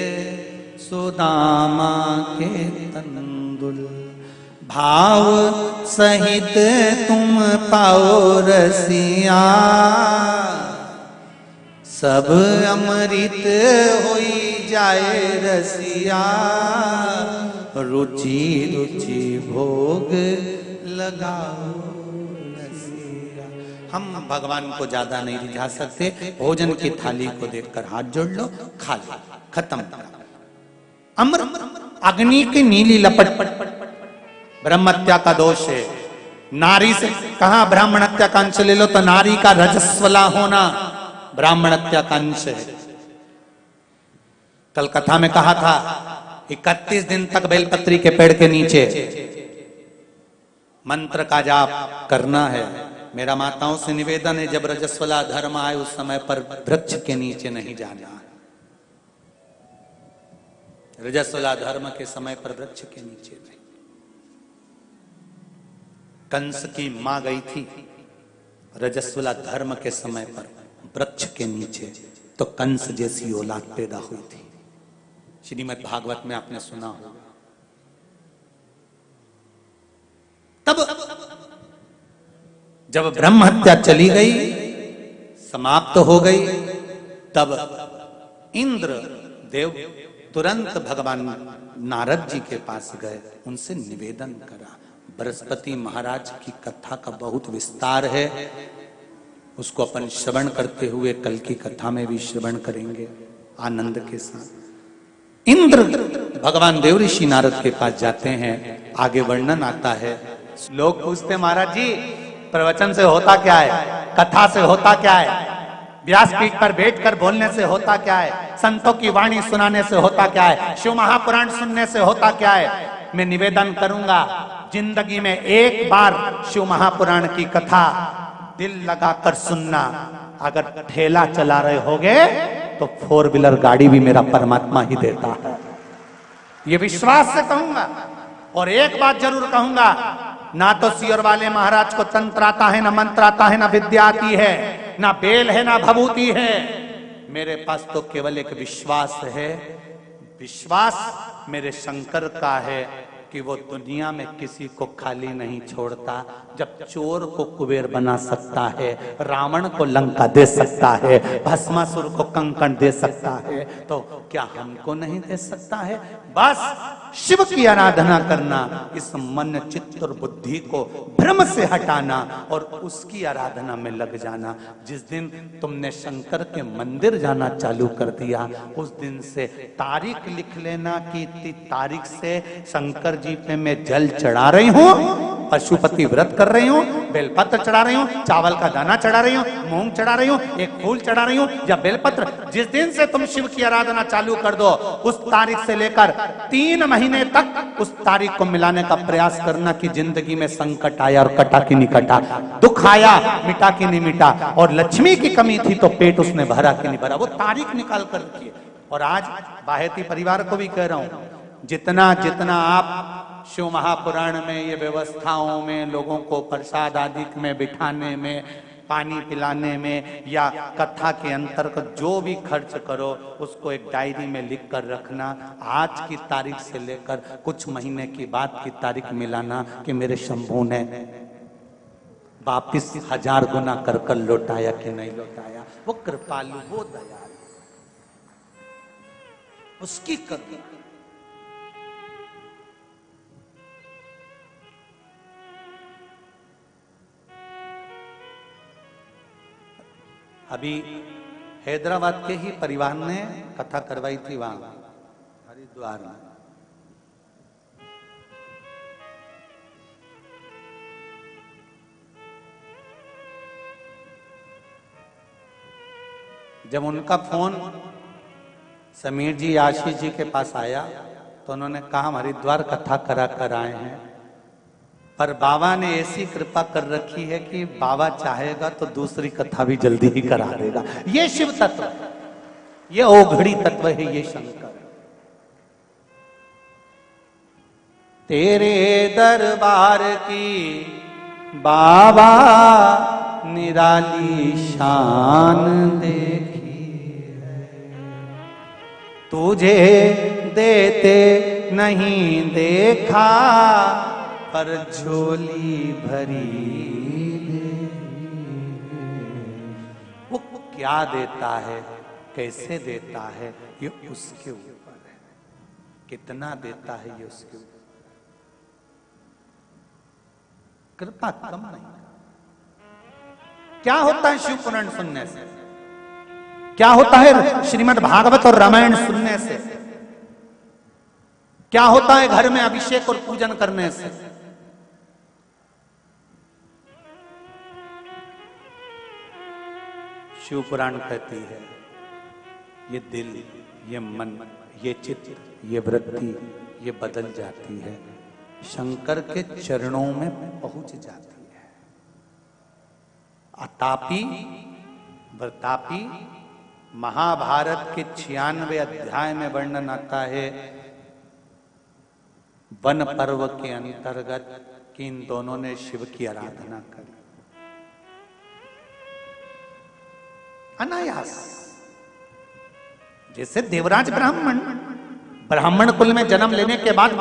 सुदामा के तंदुल, भाव सहित तुम पाओ रसिया, सब अमृत होई जाए रसिया, रुचि रुचि भोग लगाओ रसिया। हम भगवान को ज्यादा नहीं रिझा सकते, भोजन की थाली को देखकर हाथ जोड़ लो, खा लो, खत्म। अमृत अग्नि की नीली लपट, ब्रह्म हत्या का दोष है। नारी से कहा ब्राह्मण हत्या का अंश ले लो, तो नारी का रजस्वला होना ब्राह्मण हत्या का अंश है। कल कथा में कहा था 31 दिन तक बेलपत्री के पेड़ के नीचे मंत्र का जाप करना है। मेरा माताओं से निवेदन है, जब रजस्वला धर्म आए उस समय पर वृक्ष के नीचे नहीं जाना। रजस्वला धर्म के समय पर वृक्ष के नीचे नहीं। कंस की मां गई थी रजस्वला धर्म के समय पर वृक्ष के नीचे, तो कंस जैसी औलाद पैदा हुई थी। श्रीमद् भागवत में आपने सुना होगा। तब जब ब्रह्म हत्या चली गई, समाप्त हो गई, तब इंद्र देव तुरंत भगवान नारद जी के पास गए, उनसे निवेदन करा। बृहस्पति महाराज की कथा का बहुत विस्तार है, उसको अपन श्रवण करते हुए कल की कथा में भी श्रवण करेंगे आनंद के साथ। इंद्र भगवान देव ऋषि नारद के पास जाते हैं, आगे वर्णन आता है। लोग पूछते महाराज जी प्रवचन से होता क्या है, कथा से होता क्या है, व्यासपीठ पर बैठकर बोलने से होता क्या है, संतों की वाणी सुनाने से होता क्या है, शिव महापुराण सुनने से होता क्या है। मैं निवेदन करूंगा, जिंदगी में एक बार शिव महापुराण की कथा दिल लगाकर सुनना। अगर ठेला चला रहे होगे तो 4 व्हीलर गाड़ी भी मेरा परमात्मा ही देता है, ये विश्वास से कहूंगा। और एक बात जरूर कहूंगा, ना तो सियोर वाले महाराज को तंत्र आता है, ना मंत्र आता है, ना विद्या आती है, ना बेल है, ना भभूति है। मेरे पास तो केवल एक विश्वास है। विश्वास मेरे शंकर का है कि वो दुनिया में किसी को खाली नहीं छोड़ता। जब चोर को कुबेर बना सकता है, रावण को लंका दे सकता है, भस्मासुर को कंकण दे सकता है, तो क्या हमको नहीं दे सकता है। बस शिव की आराधना करना, इस मन चित्त और बुद्धि को भ्रम से हटाना और उसकी आराधना में लग जाना। जिस दिन तुमने शंकर के मंदिर जाना चालू कर दिया, उस दिन से तारीख लिख लेना कि इतनी तारीख से शंकर जी पे मैं जल चढ़ा रही हूँ, पशुपति व्रत कर रही हूँ, बेलपत्र चढ़ा रही हूँ, चावल का दाना चढ़ा रही हूँ, मूंग चढ़ा रही हूँ, एक फूल चढ़ा रही हूँ या बेलपत्र। जिस दिन से तुम शिव की आराधना चालू कर दो, उस तारीख से लेकर 3 महीने तक उस तारीख को मिलाने का प्रयास करना कि जिंदगी में संकट आया और कटा कि नहीं कटा, दुख आया मिटा कि नहीं मिटा, और लक्ष्मी की कमी थी तो पेट उसने भरा कि नहीं भरा, वो तारीख निकाल कर रखिए। और आज बाहेती परिवार को भी कह रहा हूं, जितना जितना आप शिव महापुराण में ये व्यवस्थाओं में लोगों को प्रसाद आदि में बिठाने में पानी पिलाने में या कथा के अंतर्गत जो भी खर्च करो उसको एक डायरी में लिख कर रखना। आज की तारीख से लेकर कुछ महीने की बाद की तारीख मिलाना कि मेरे शंभू ने वापिस 1000 गुना कर लौटाया कि नहीं लौटाया। वो कृपालु, वो दयालु, उसकी कृपा। अभी हैदराबाद के ही परिवार ने कथा करवाई थी वहां हरिद्वार में। जब उनका फोन समीर जी आशीष जी के पास आया तो उन्होंने कहा हम हरिद्वार कथा करा कर आए हैं, पर बाबा ने ऐसी कृपा कर रखी है कि बाबा चाहेगा तो दूसरी कथा भी जल्दी ही करा देगा। ये शिव तत्व है, ये ओघड़ी तत्व है, ये शंकर। तेरे दरबार की बाबा निराली शान देखी है, तुझे देते नहीं देखा पर झोली भरी दे। वो क्या देता है, कैसे देता है, ये उसके ऊपर है। कितना देता है ये उसके ऊपर। कृपा कम नहीं। क्या होता है शिव पुराण सुनने से, क्या होता है श्रीमद् भागवत और रामायण सुनने से, क्या होता है घर में अभिषेक और पूजन करने से। शिव पुराण कहती है ये दिल, ये मन, ये चित्त, ये वृत्ति, ये बदल जाती है, शंकर के चरणों में पहुंच जाती है। अतापी वर्तापी महाभारत के 96 अध्याय में वर्णन आता है वन पर्व के अंतर्गत कि इन दोनों ने शिव की आराधना करी अनायास। जैसे देवराज ब्राह्मण कुल में जन्म लेने के बाद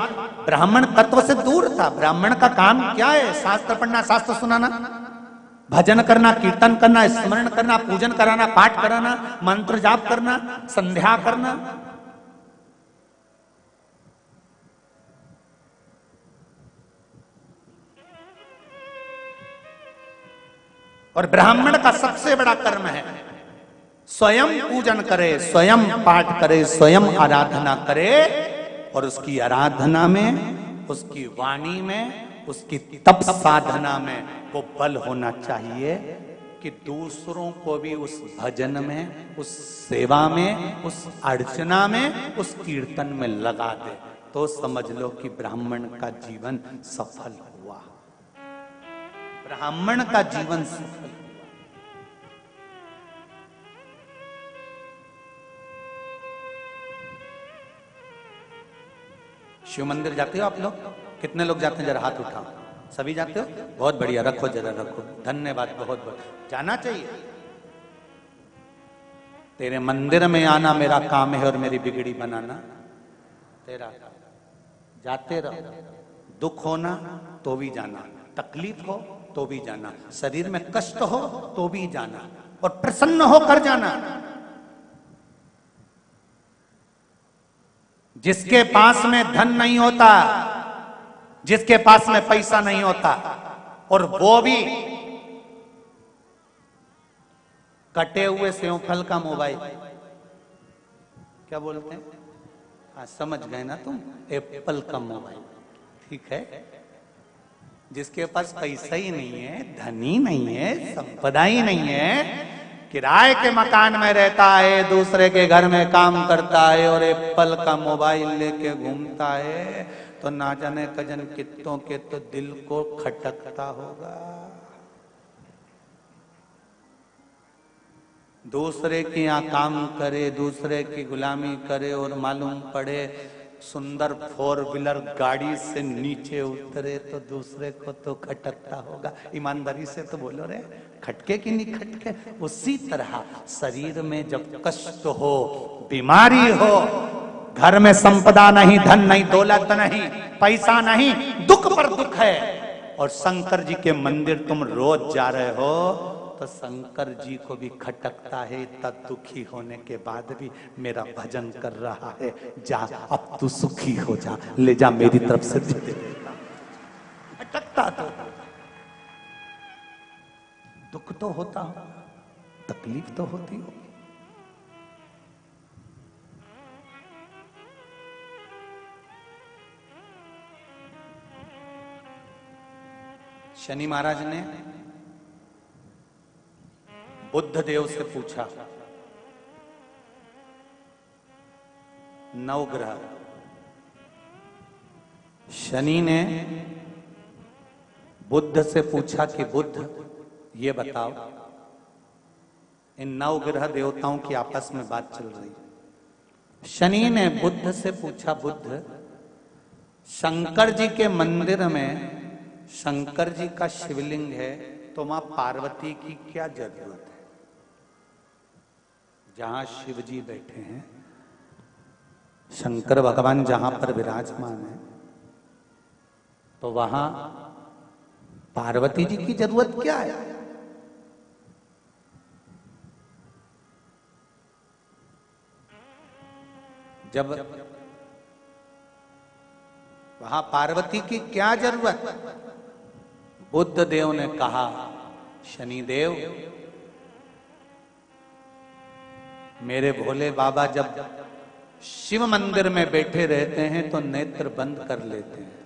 ब्राह्मण तत्व से दूर था। ब्राह्मण का काम क्या है? शास्त्र पढ़ना, शास्त्र सुनाना, भजन करना, कीर्तन करना, स्मरण करना, पूजन कराना, पाठ कराना, मंत्र जाप करना, संध्या करना। और ब्राह्मण का सबसे बड़ा कर्म है स्वयं पूजन करे, स्वयं पाठ करे, स्वयं आराधना करे। और उसकी आराधना में, उसकी वाणी में, उसकी तप साधना में वो बल होना चाहिए कि दूसरों को भी उस भजन में, उस सेवा में, उस अर्चना में, उस कीर्तन में लगा दे। तो समझ लो कि ब्राह्मण का जीवन सफल हुआ। ब्राह्मण का जीवन सफल। शिव मंदिर जाते हो आप लोग? कितने लोग जाते हैं? जरा हाथ उठाओ। सभी जाते हो? बहुत बढ़िया, रखो जरा रखो। धन्यवाद, बहुत बहुत। जाना चाहिए। तेरे मंदिर में आना मेरा काम है और मेरी बिगड़ी बनाना तेरा। जाते रहो। दुख होना तो भी जाना, तकलीफ हो तो भी जाना, शरीर में कष्ट हो तो भी जाना, और प्रसन्न होकर जाना। जिसके पास में धन नहीं होता, जिसके पास में पैसा नहीं होता, और वो भी कटे हुए सेवफल का मोबाइल, क्या बोलते हैं? हाँ, समझ गए ना तुम? एप्पल का मोबाइल, ठीक है। जिसके पास पैसा ही नहीं है, धन ही नहीं है, संपदा ही नहीं है, किराए के मकान में रहता है, दूसरे के घर में काम करता है और एप्पल का मोबाइल लेके घूमता है, तो ना जाने कजन कितों के तो दिल को खटकता होगा। दूसरे के यहाँ काम करे, दूसरे की गुलामी करे और मालूम पड़े सुंदर 4 व्हीलर गाड़ी से नीचे उतरे तो दूसरे को तो खटकता होगा। ईमानदारी से तो बोलो रे, खटके कि नहीं खटके? उसी तरह शरीर में जब कष्ट हो, बीमारी हो, घर में संपदा नहीं, धन नहीं, दौलत नहीं, पैसा नहीं, दुख पर दुख है, और शंकर जी के मंदिर तुम रोज जा रहे हो, तो शंकर जी को भी खटकता है, इतना दुखी होने के बाद भी मेरा भजन कर रहा है। जा अब तू सुखी हो जा, ले जा मेरी तरफ से दे देता। खटकता तो दुख तो होता हो, तकलीफ तो होती हो। शनि महाराज ने बुद्ध देव से पूछा, नवग्रह, शनि ने बुद्ध से पूछा कि बुद्ध ये बताओ, इन नवग्रह देवताओं की आपस में बात चल रही है। शनि ने बुद्ध से पूछा, बुद्ध शंकर जी के मंदिर में शंकर जी का शिवलिंग है, तो मां पार्वती की क्या जरूरत है? जहां शिव जी बैठे हैं, शंकर भगवान जहां पर विराजमान है, तो वहां पार्वती जी की जरूरत क्या है? जब वहां पार्वती की क्या जरूरत? बुद्ध देव ने कहा, शनिदेव, मेरे भोले बाबा जब शिव मंदिर में बैठे रहते हैं तो नेत्र बंद कर लेते हैं।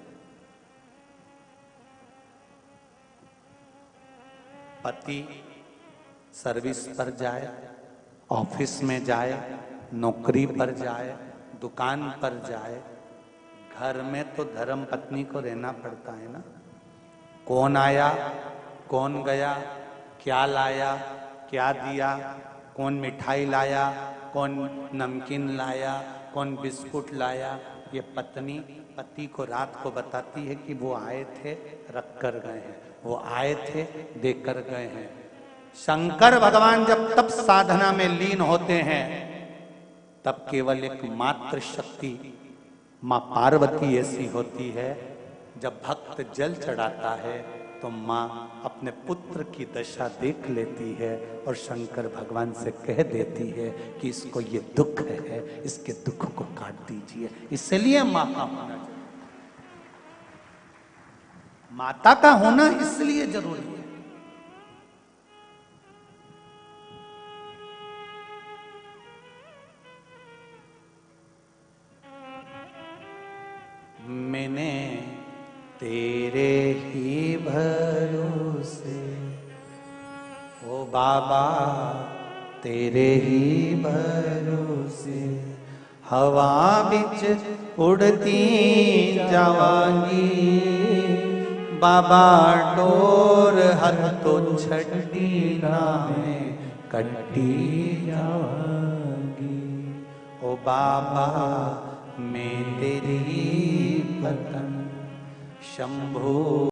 पति सर्विस पर जाए, ऑफिस में जाए, नौकरी पर जाए, दुकान पर जाए, घर में तो धर्म पत्नी को रहना पड़ता है ना। कौन आया, कौन गया, क्या लाया, क्या दिया, कौन मिठाई लाया, कौन नमकीन लाया, कौन बिस्कुट लाया, ये पत्नी पति को रात को बताती है कि वो आए थे, रख कर गए हैं, वो आए थे, देकर गए हैं। शंकर भगवान जब तप साधना में लीन होते हैं, तब केवल एक मात्र शक्ति मां पार्वती ऐसी होती है, जब भक्त जल चढ़ाता है तो मां अपने पुत्र की दशा देख लेती है और शंकर भगवान से कह देती है कि इसको ये दुख है, इसके दुख को काट दीजिए। इसलिए मां का होना जरूरी, माता का होना इसलिए जरूरी है। मैंने तेरे ही भरोसे, ओ बाबा तेरे ही भरोसे, हवा बिच उड़ती जावांगी, बाबा डोर हर तो छड़ी राहें कट्टी जावांगी। ओ बाबा मैं तेरी पतन शंभो